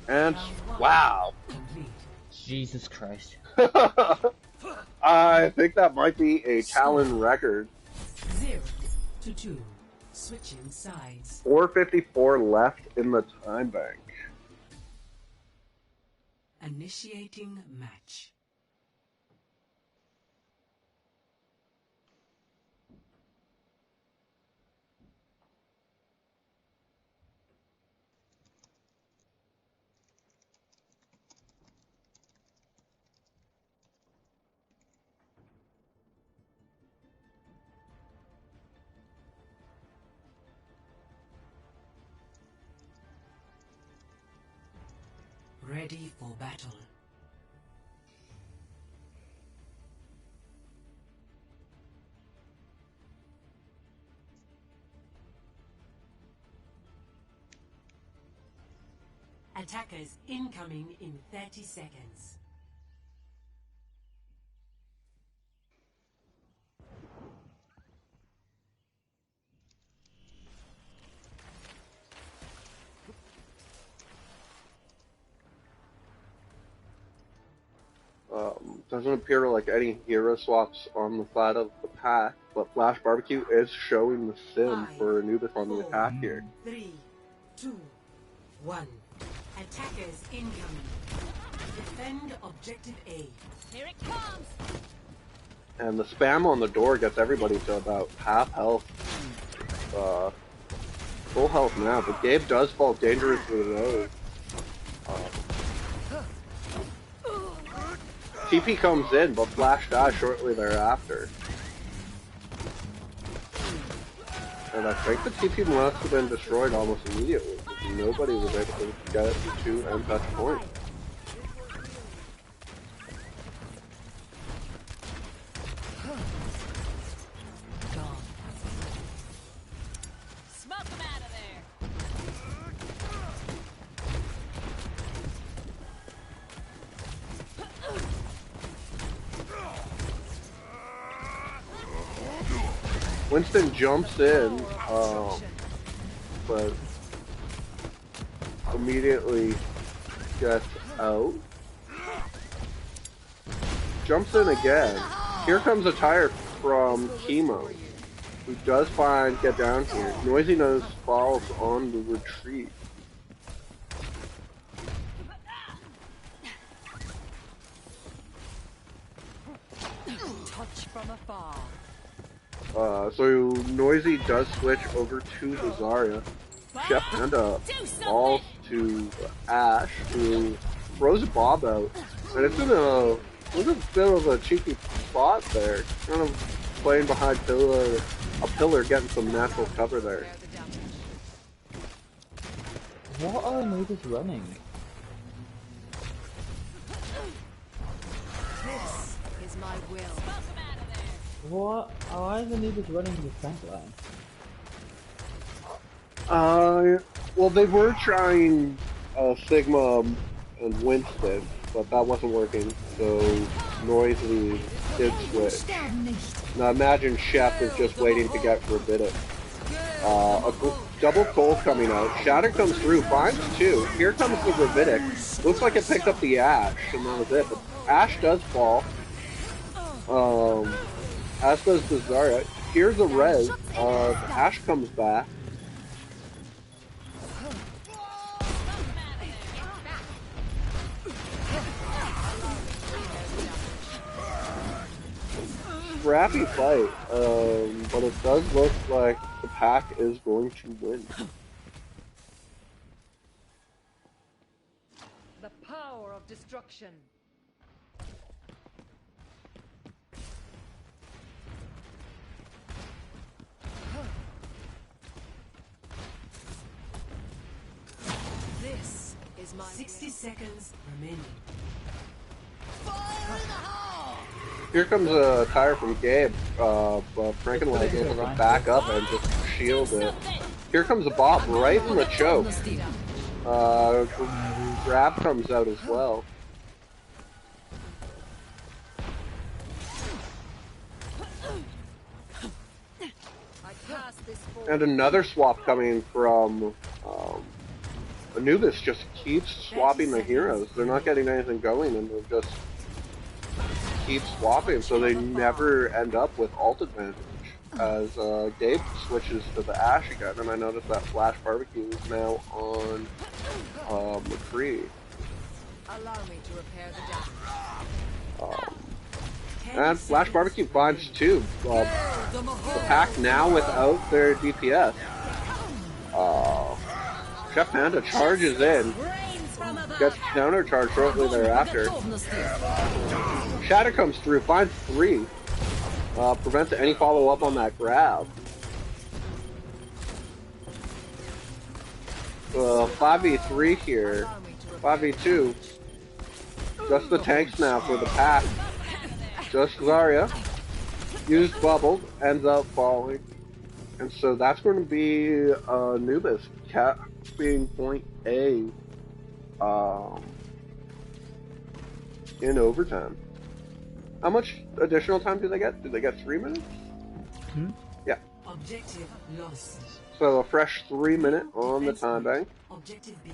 And, wow. Jesus Christ. I think that might be a Talon record. 0-2. Switching sides. 4:54 left in the time bank. Initiating match. Ready for battle. Attackers incoming in 30 seconds. Doesn't appear like any hero swaps on the side of the Pack, but Flash Barbecue is showing the sim for Anubis on the attack here. 3, 2, 1. Attackers incoming. Defend objective A. Here it comes. And the spam on the door gets everybody to about half health. Full health now, but Gabe does fall dangerously low. TP comes in, but Flash dies shortly thereafter. And I think the TP must have been destroyed almost immediately, because nobody was able to get it to end touch point. Smoke them out of there. Winston jumps in, but immediately gets out. Jumps in again. Here comes a tire from Chemo, who does get down here. Noisy Nose falls on the retreat. Touch from afar. So Noisy does switch over to the Zarya. Chef Panda falls to Ash, who throws a Bob out. And it's in a bit of a cheeky spot there. Kind of playing behind a pillar, getting some natural cover there. What are Anubis running? This is my will. What? Why is Anubis running the tank line? Well, they were trying Sigma and Winston, but that wasn't working, so Noisy did switch. Now imagine Chef is just waiting to get Rabidic. A double cold coming out. Shatter comes through, finds two. Here comes the Rabidic. Looks like it picked up the Ash, and that was it. But Ash does fall. As does the Zarya. Here's a res. Ash comes back. Scrappy fight, but it does look like the pack is going to win. The power of destruction. This is my 60 seconds remaining. Here comes a tire from Gabe, but Frankenleg able to back up and just shield it. Here comes a Bob right in the choke. Grab comes out as well. And another swap coming from Anubis. Just keeps swapping the heroes. They're not getting anything going, and they're just keep swapping, so they never end up with ult advantage. As Gabe switches to the Ash again, and I noticed that Flash Barbecue is now on McCree. Allow me to repair the damage. And Flash Barbecue finds two. The pack now without their DPS. Chef Panda charges in. Gets countercharged shortly thereafter. Shatter comes through, finds three. Prevents any follow-up on that grab. 5v3 here. 5v2. Just the tanks now for the pack. Just Zarya. Used bubble, ends up falling. And so that's going to be Anubis being point A in overtime. How much additional time do they get? Do they get 3 minutes? Hmm? Yeah. Objective lost. So a fresh 3 minute on the time bank. Objective B.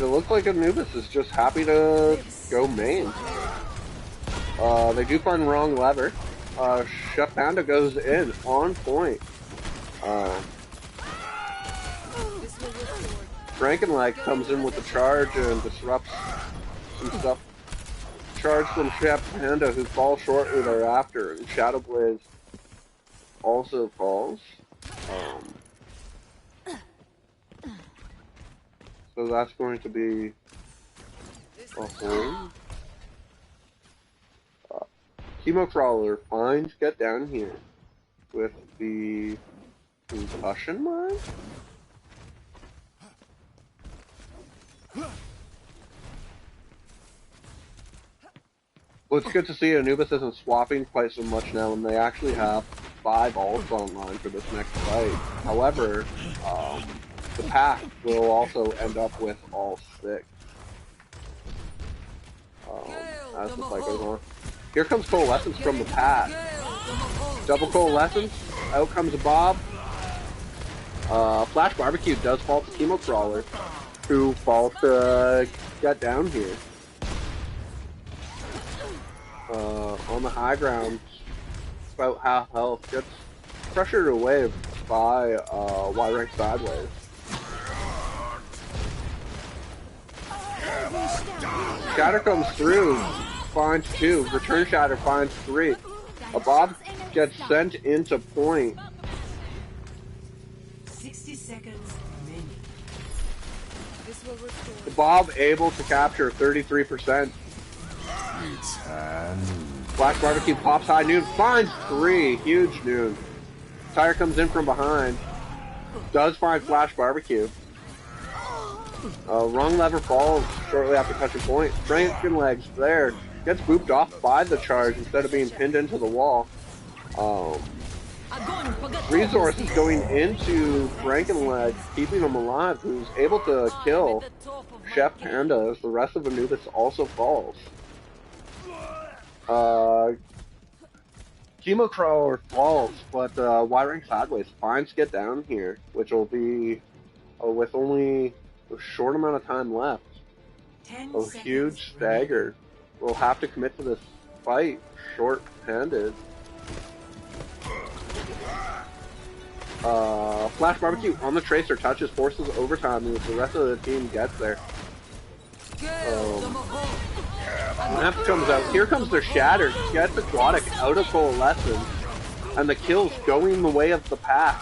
It looks like Anubis is just happy to go main. They do find wrong lever. Chef Panda goes in on point. Frankenleg comes in with the charge and disrupts some stuff. Charge from Chef Panda, who falls shortly thereafter, and Shadow Blaze also falls. So that's going to be a hold. Chemo Crawler finds Get Down Here with the concussion mine? Well, it's good to see Anubis isn't swapping quite so much now, and they actually have 5 ults online for this next fight. However, the pack will also end up with all 6 as the fight goes on. Here comes Coalescence from the pack. Double Coalescence. Out comes a Bob. Flash Barbecue does fall to Chemo Crawler, who falls to Get Down Here. On the high ground, about half health, gets pressured away by Y-Rank Sideways. Shatter comes through, finds 2. Return Shatter finds 3. A Bob gets sent into point. 60 seconds remaining. This will restore. Bob able to capture 33%. Flash Barbecue pops high. Noon finds 3. Huge Noon. Tire comes in from behind. Does find Flash Barbecue. Wrong lever falls shortly after touching point. Frankenlegs there. Gets booped off by the charge instead of being pinned into the wall. Resources going into Frankenlegs, keeping him alive, who's able to kill Chef Panda as the rest of Anubis also falls. Chemo Crawler falls, but Y-Ring Sideways finds Get Down here, which will be with only a short amount of time left. A huge stagger. We'll have to commit to this fight short-handed. Flash Barbecue on the Tracer touches, forces overtime as the rest of the team gets there. Map comes out. Here comes their Shatter. Gets Aquatic out of Coalescence. And the kills going the way of the pack.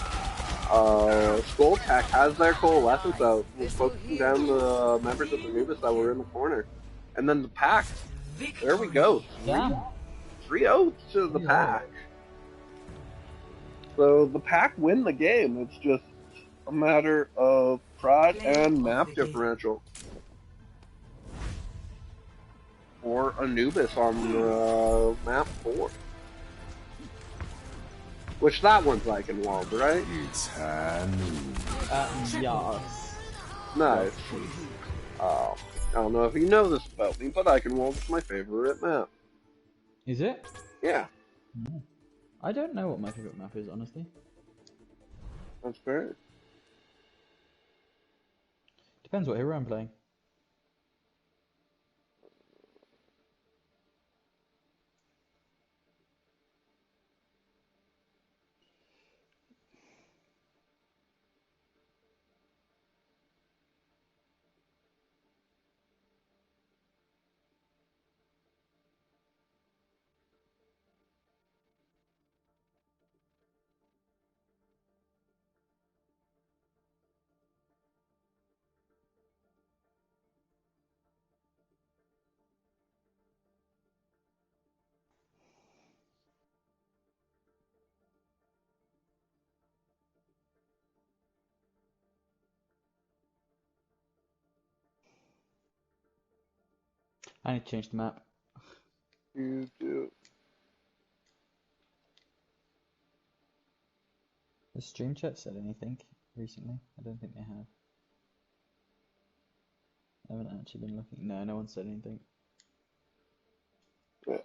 Skull Tech has their Coalescence out. Was focusing down the members of Anubis that were in the corner. And then the pack. There we go. 3-0 to the pack. So the pack win the game. It's just a matter of pride and map differential. For Anubis on map 4. Which that one's Eichenwald, right? Yes. Nice. I don't know if you know this about me, but Eichenwald is my favorite map. Is it? Yeah. No. I don't know what my favorite map is, honestly. That's fair. Depends what hero I'm playing. I need to change the map. You do. Has Stream Chat said anything recently? I don't think they have. I haven't actually been looking. No, no one said anything. Yeah.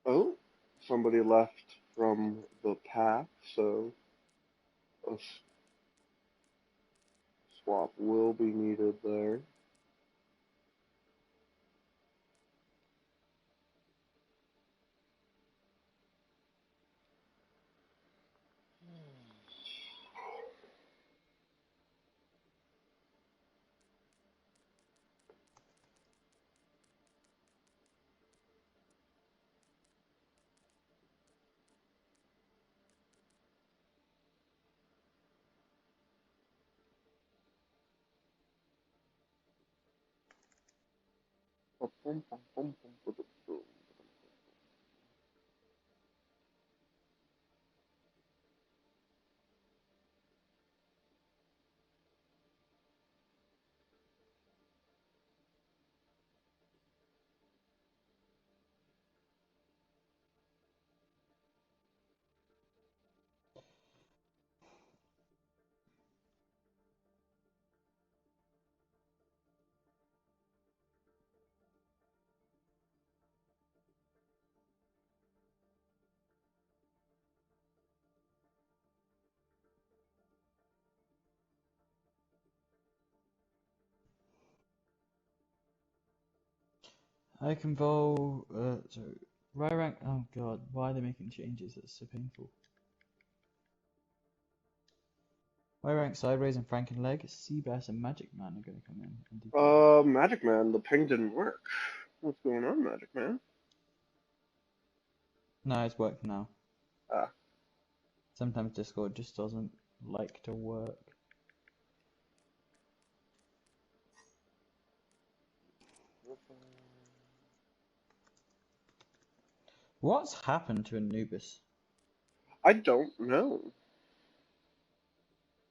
Oh, somebody left from the pack, so a swap will be needed there. I can bowl. Sorry. Right rank. Oh god, why are they making changes? That's so painful. Right rank, sideways, and Franken leg. Seabass and Magic Man are going to come in. And DPS. Magic Man, the ping didn't work. What's going on, Magic Man? No, it's worked now. Ah. Sometimes Discord just doesn't like to work. What's happened to Anubis? I don't know.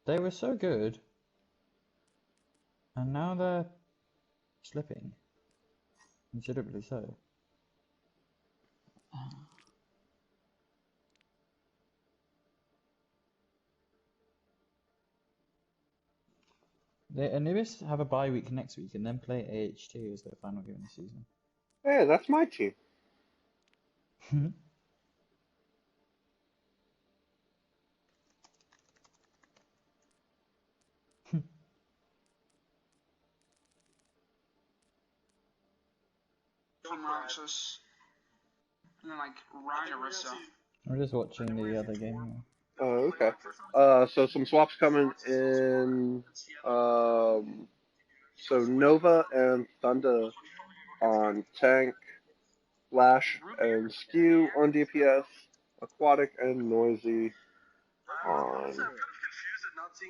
They were so good, and now they're slipping. Considerably so. The Anubis have a bye week next week and then play AH2 as their final game of the season. Hey, that's my team. From Roxas. And then like Ryan Arissa. I'm just watching the other game. Oh, okay. So some swaps coming in. So Nova and Thunder on tank, Flash and Skew on DPS, Aquatic and Noisy on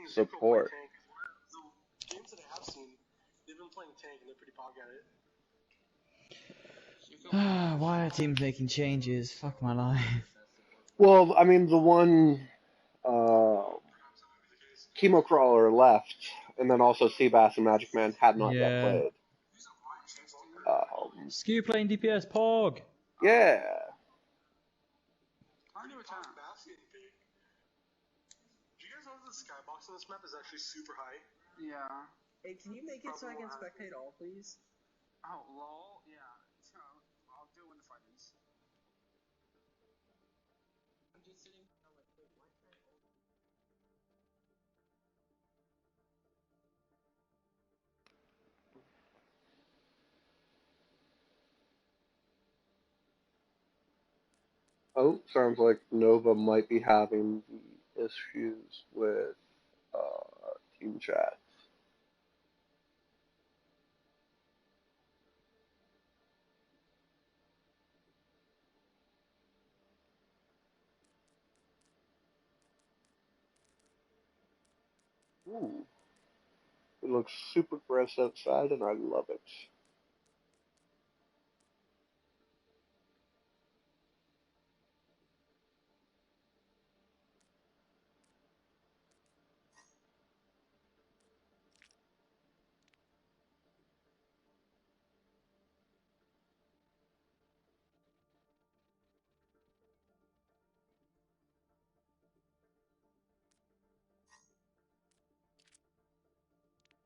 support. The games that I have seen, they've been playing tank and they're pretty pog at it. Why are teams making changes? Fuck my life. Well, I mean, the one Chemo Crawler left, and then also Seabass and Magic Man had not yet played. Skew playing DPS, Pog! Yeah. Do you guys know the skybox on this map is actually super high? Yeah. Hey, can you make it so I can spectate all, please? Oh, lol. Yeah. So, I'll do it when the fight ends. I'm just sitting. Oh, wait, why can't I hold? Oh, sounds like Nova might be having the issues with team chat. Ooh. It looks super gross outside, and I love it.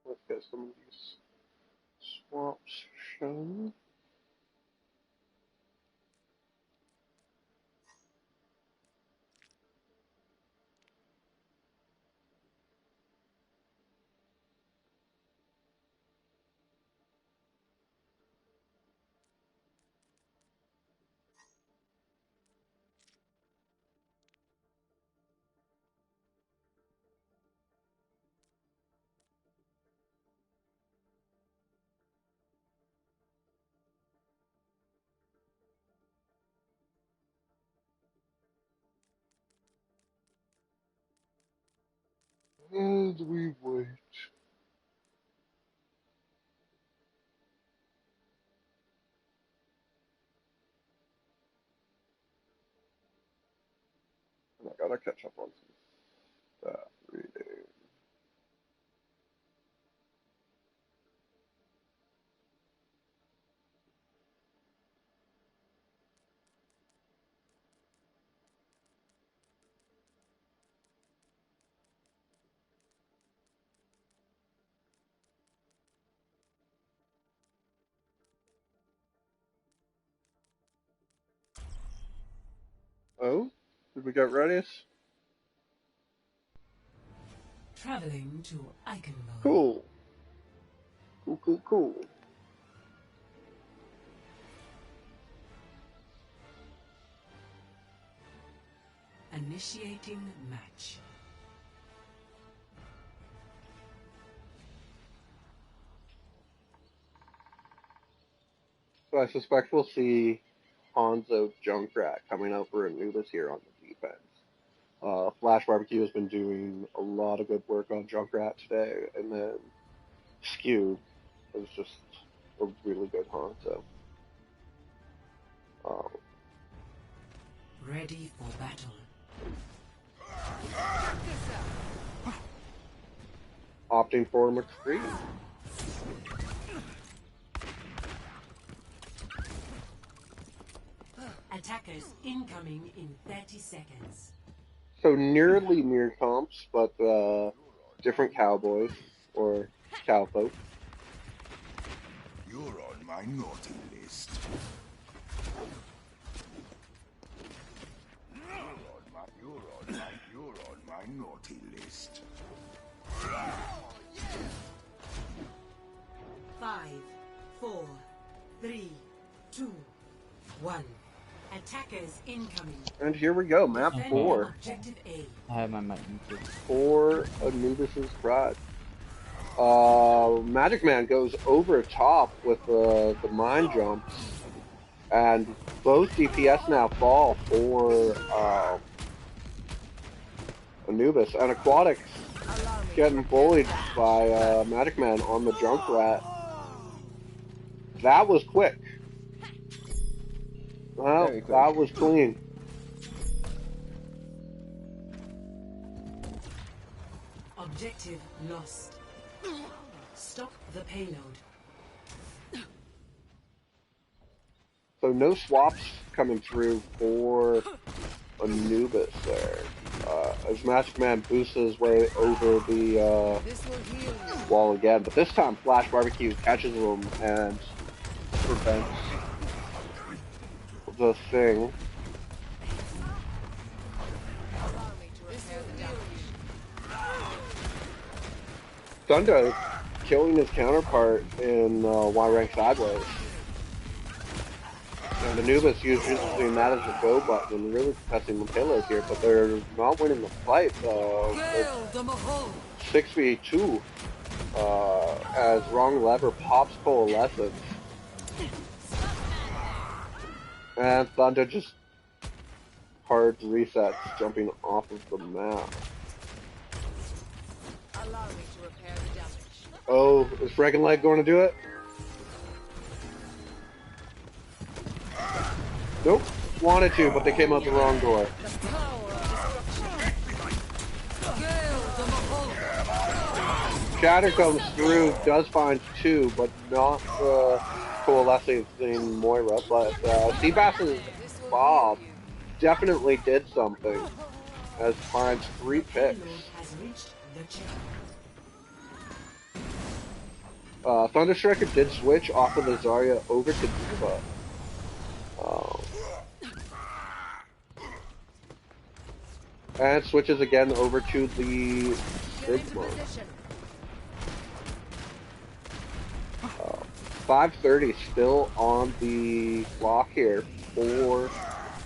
Let's get some of these swaps shown. And we wait. Gotta catch up on some stuff reading. Oh, did we get ready? Traveling to Eichenwald. Cool. Cool. Initiating match. So I suspect we'll see Hanzo Junkrat coming out for Anubis here on the defense. Flash Barbecue has been doing a lot of good work on Junkrat today, and then Skew is just a really good Hanzo. Ready for battle. Opting for McCree. Attackers incoming in 30 seconds. So nearly mirror comps, but different cowboys or cowfolk. You're on my naughty list. You're on my naughty list. 5, 4, 3, 2, 1. Attackers incoming. And here we go, map 4. Objective A. I have my mic muted. For Anubis' Pride. Magic Man goes over top with the mine jumps, and both DPS now fall for Anubis, and Aquatics getting bullied by Magic Man on the Junkrat. That was quick. Well, that was clean. Objective lost. Stop the payload. So no swaps coming through for Anubis there. As Magic Man boosts his way over the wall again, but this time Flash Barbecue catches him and prevents the thing. Thunder killing his counterpart in Y rank sideways. And Anubis using that as a go button and really pressing the payload here, but they're not winning the fight. 6v2 as wrong lever pops Coalescence. And Thunder just hard resets, jumping off of the map. Allow me to repair the damage. Oh, is Frankenleg going to do it? Nope. Wanted to, but they came out the wrong door. The power of destruction. Shatter comes through, does find 2, but not coalescing Moira. But Seabass's Bob definitely did something, as finds 3 picks. Thunderstriker did switch off of the Zarya over to Diva. And switches again over to the Sigma. 5:30 still on the clock here for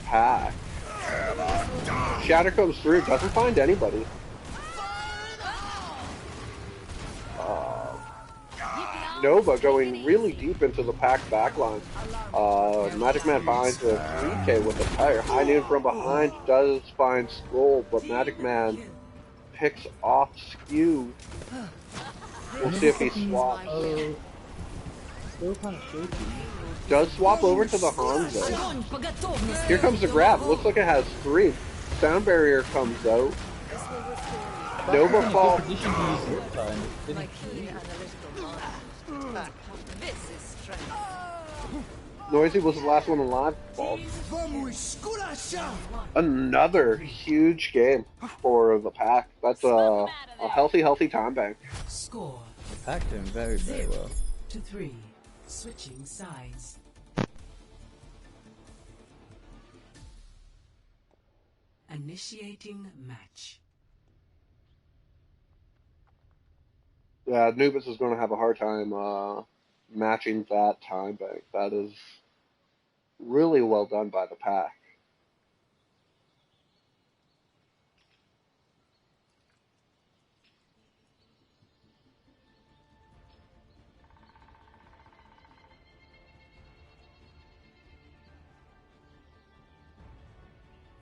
Pack. Shatter comes through, doesn't find anybody. Nova going really deep into the Pack backline. Magic Man finds a 3K with a tire. High Noon from behind does find Skull, but Magic Man picks off Skew. We'll see if he swaps. Still kind of shaky. Does swap over to the Hanzo. Here comes the grab. Looks like it has 3. Sound barrier comes out. This will restore you. Nova falls. Position to use this time. My keen analytical mind. This is strength. Noisy was the last one alive. Falls. Another huge game for the pack. That's a healthy time bank. Score The pack doing very, very well. 0-3. Switching sides. Initiating match. Yeah, Anubis is going to have a hard time matching that time bank. That is really well done by the pack.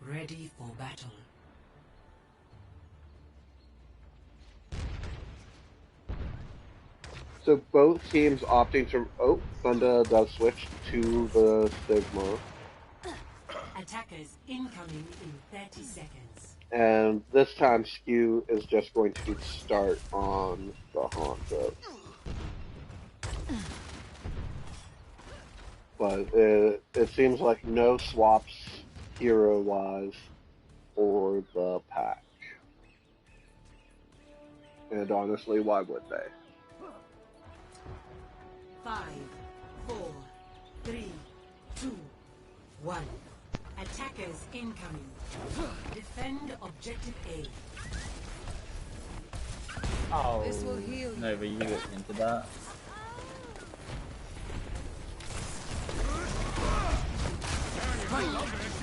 Ready for battle. So both teams opting to... Oh, Thunder does switch to the Sigma. Attackers incoming in 30 seconds. And this time Skew is just going to start on the Honda. But it seems like no swaps hero-wise for the pack. And honestly, why would they? 5, 4, 3, 2, 1. Attackers incoming. Defend objective A. Oh, This will heal you. no, but you get into that.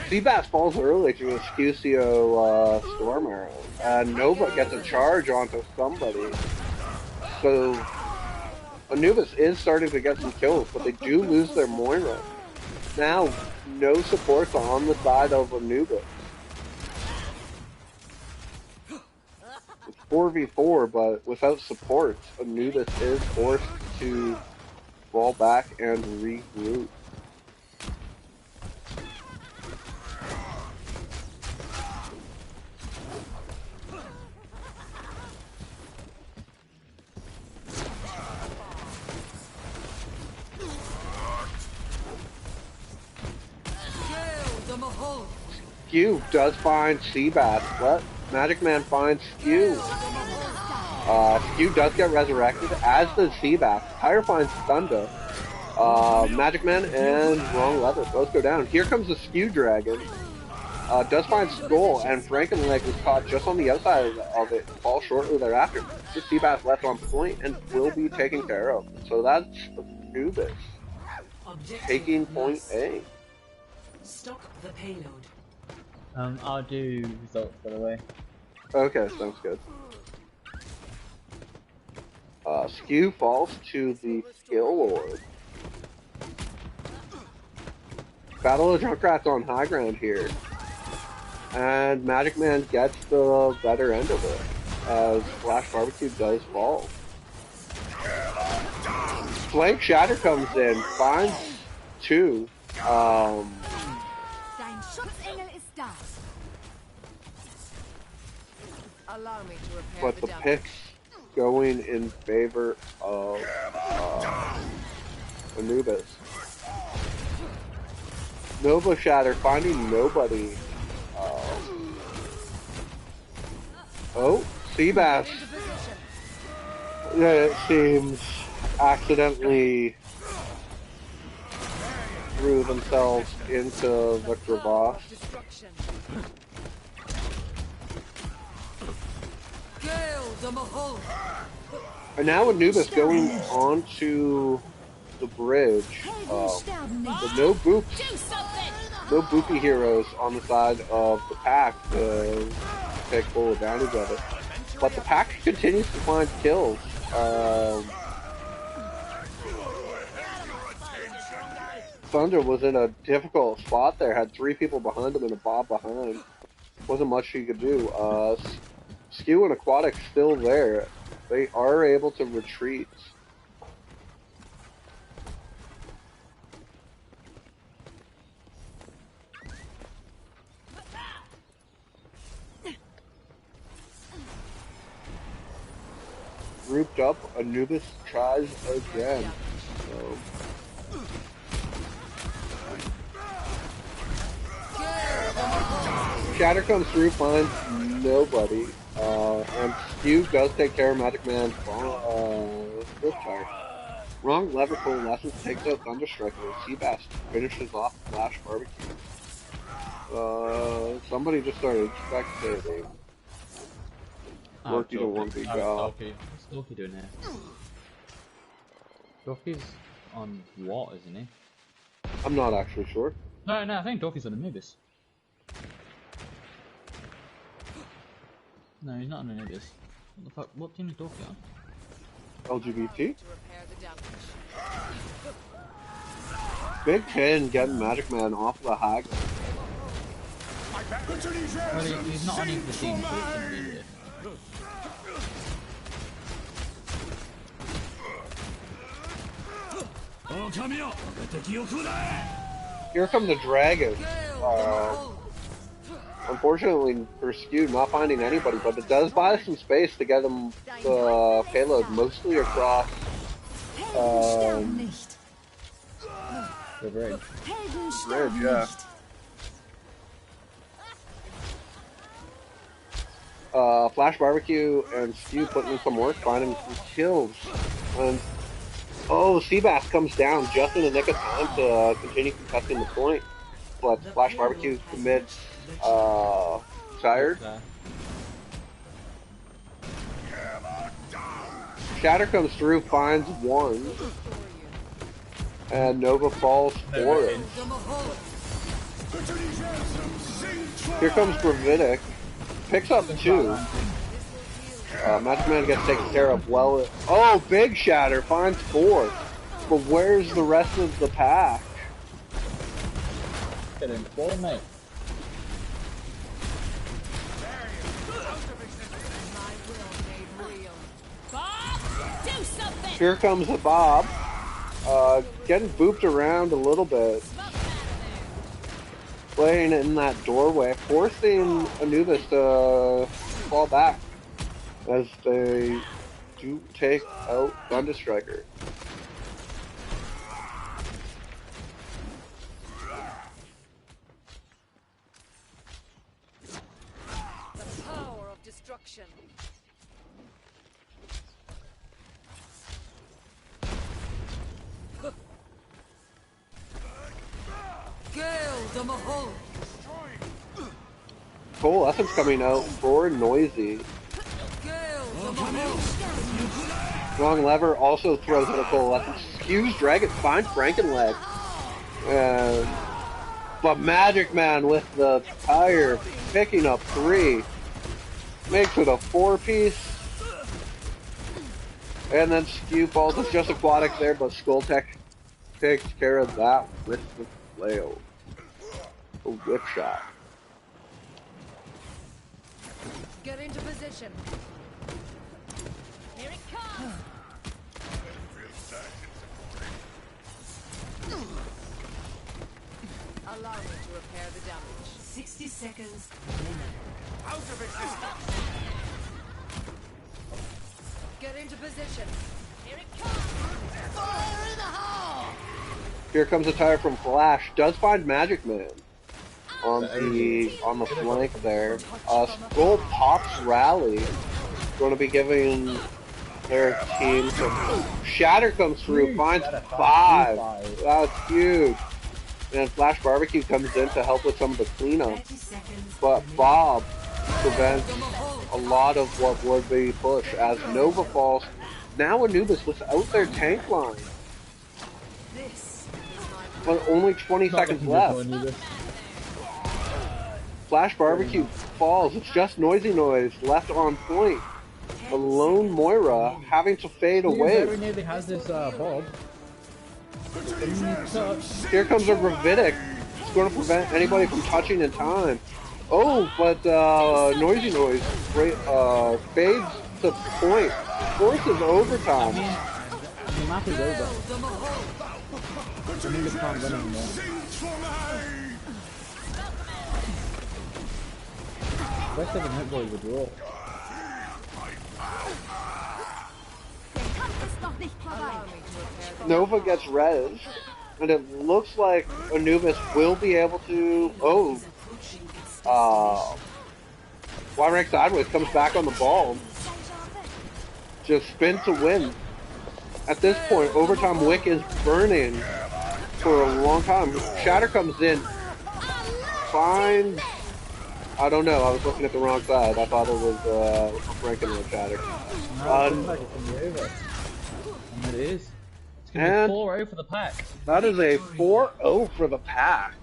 Seabass falls early to a Scucio Storm Arrow. And Nova gets a charge onto somebody. So Anubis is starting to get some kills, but they do lose their Moira. Now, no supports on the side of Anubis. It's 4v4, but without supports, Anubis is forced to fall back and regroup. Skew does find Seabass, but Magic Man finds Skew. Skew does get resurrected, as does Seabass. Pyre finds Thunder. Magic Man and Wrong Leather both go down. Here comes the Skew Dragon. Does find Skull, and Frankenleg was caught just on the outside of it, falls shortly thereafter. Just Seabass left on point and will be taken care of. So that's Anubis taking point A. Stop the payload. I'll do results, by the way. Okay, sounds good. Skew falls to the Skill Lord. Battle of Junkrats on high ground here. And Magic Man gets the better end of it, as Flash Barbecue does fall. Flank Shatter comes in, finds two. Allow me to repair But the picks going in favor of Anubis. Nova Shatter finding nobody. Oh, Seabass. It seems accidentally threw themselves into the crevasse. And now Anubis going onto the bridge. But no boopy heroes on the side of the pack to take full advantage of it. But the pack continues to find kills. Thunder was in a difficult spot there, had 3 people behind him and a Bob behind. Wasn't much he could do. Skew and Aquatic still there. They are able to retreat. grouped up. Anubis tries again. So. Shatter comes through, finds nobody. And Stu does take care of Magic Man's Riptire. Wrong lever pull lessons takes out Thunderstriker. Seabass finishes off Flash Barbecue. Somebody just started spectating. Working to 1v job. What's Dorky doing here? Dorky's on what, isn't he? I'm not actually sure. No, I think Dorky's on Anubis. No, he's not on Anubis. What the fuck? What team is Dorky on? LGBT? Big 10 getting Magic Man off the hag. Well, he's not on either team, so he shouldn't be here. Here come the dragon. Unfortunately for Skew, not finding anybody, but it does buy some space to get him the payload mostly across the bridge. Bridge, yeah. Flash Barbecue and Skew putting in some work, finding some kills. And Seabass comes down just in the nick of time to continue contesting the point. But Flash Barbecue commits tired. Shatter comes through, finds one. And Nova falls for it. Here comes Gravitic. Picks up two. Magic Man gets taken care of well. Oh, big Shatter finds four. But where's the rest of the pack? Get in four, mate. Here comes a Bob. Getting booped around a little bit. Playing in that doorway, forcing Anubis to fall back as they do take out Thunderstriker. The power of destruction. Coalescence coming out for Noisy. Wrong lever also throws out a Coalescence. Skews Dragon, finds Frankenleg. But Magic Man with the tire picking up three. Makes it a four-piece. And then Skew falls. It's just Aquatic there, but Skulltech takes care of that with the flail. A whip shot. Get into position. Here it comes. Allow me to repair the damage. 60 seconds. Out of existence. Get into position. Here it comes. Fire in the hole. Here comes a tire from Flash. Does find Magic Man on the flank there. Skull pops rally. Going to be giving their team some. Shatter comes through, finds five. That's huge. And Flash Barbecue comes in to help with some of the cleanup. But Bob prevents a lot of what would be push as Nova falls. Now Anubis without their tank line. But only 20 seconds left. Flash Barbecue falls. It's just Noisy Noise left on point. A lone Moira having to fade away. Very nearly has this Bob. Here comes a Gravitic. It's going to prevent anybody from touching in time. Oh, but Noisy Noise fades to point. Forces overtime. The map is over. Anubis can't win anymore. Best 7 hit boys would draw. Nova gets res, and it looks like Anubis will be able to. Oh, Y rank sideways comes back on the ball. Just spin to win. At this point, overtime Wick is burning for a long time. Shatter comes in. Fine. I don't know. I was looking at the wrong side. I thought it was ranking with Shatter. And it is. It's going to be 4-0 for the pack. That is a 4-0 for the pack.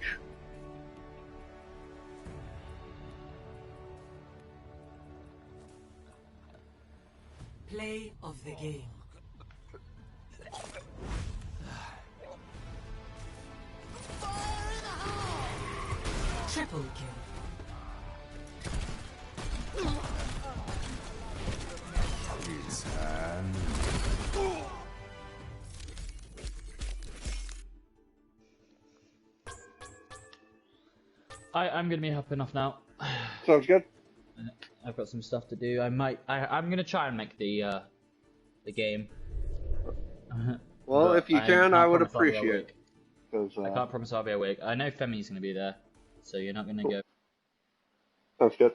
Play of the game. Triple kill. It's hand. I'm gonna be hopping off now. Sounds good. I've got some stuff to do. I'm gonna try and make the game. Well, if you can, I would appreciate it. I can't promise I'll be awake. I know Femi's gonna be there, so you're not gonna go. Sounds good.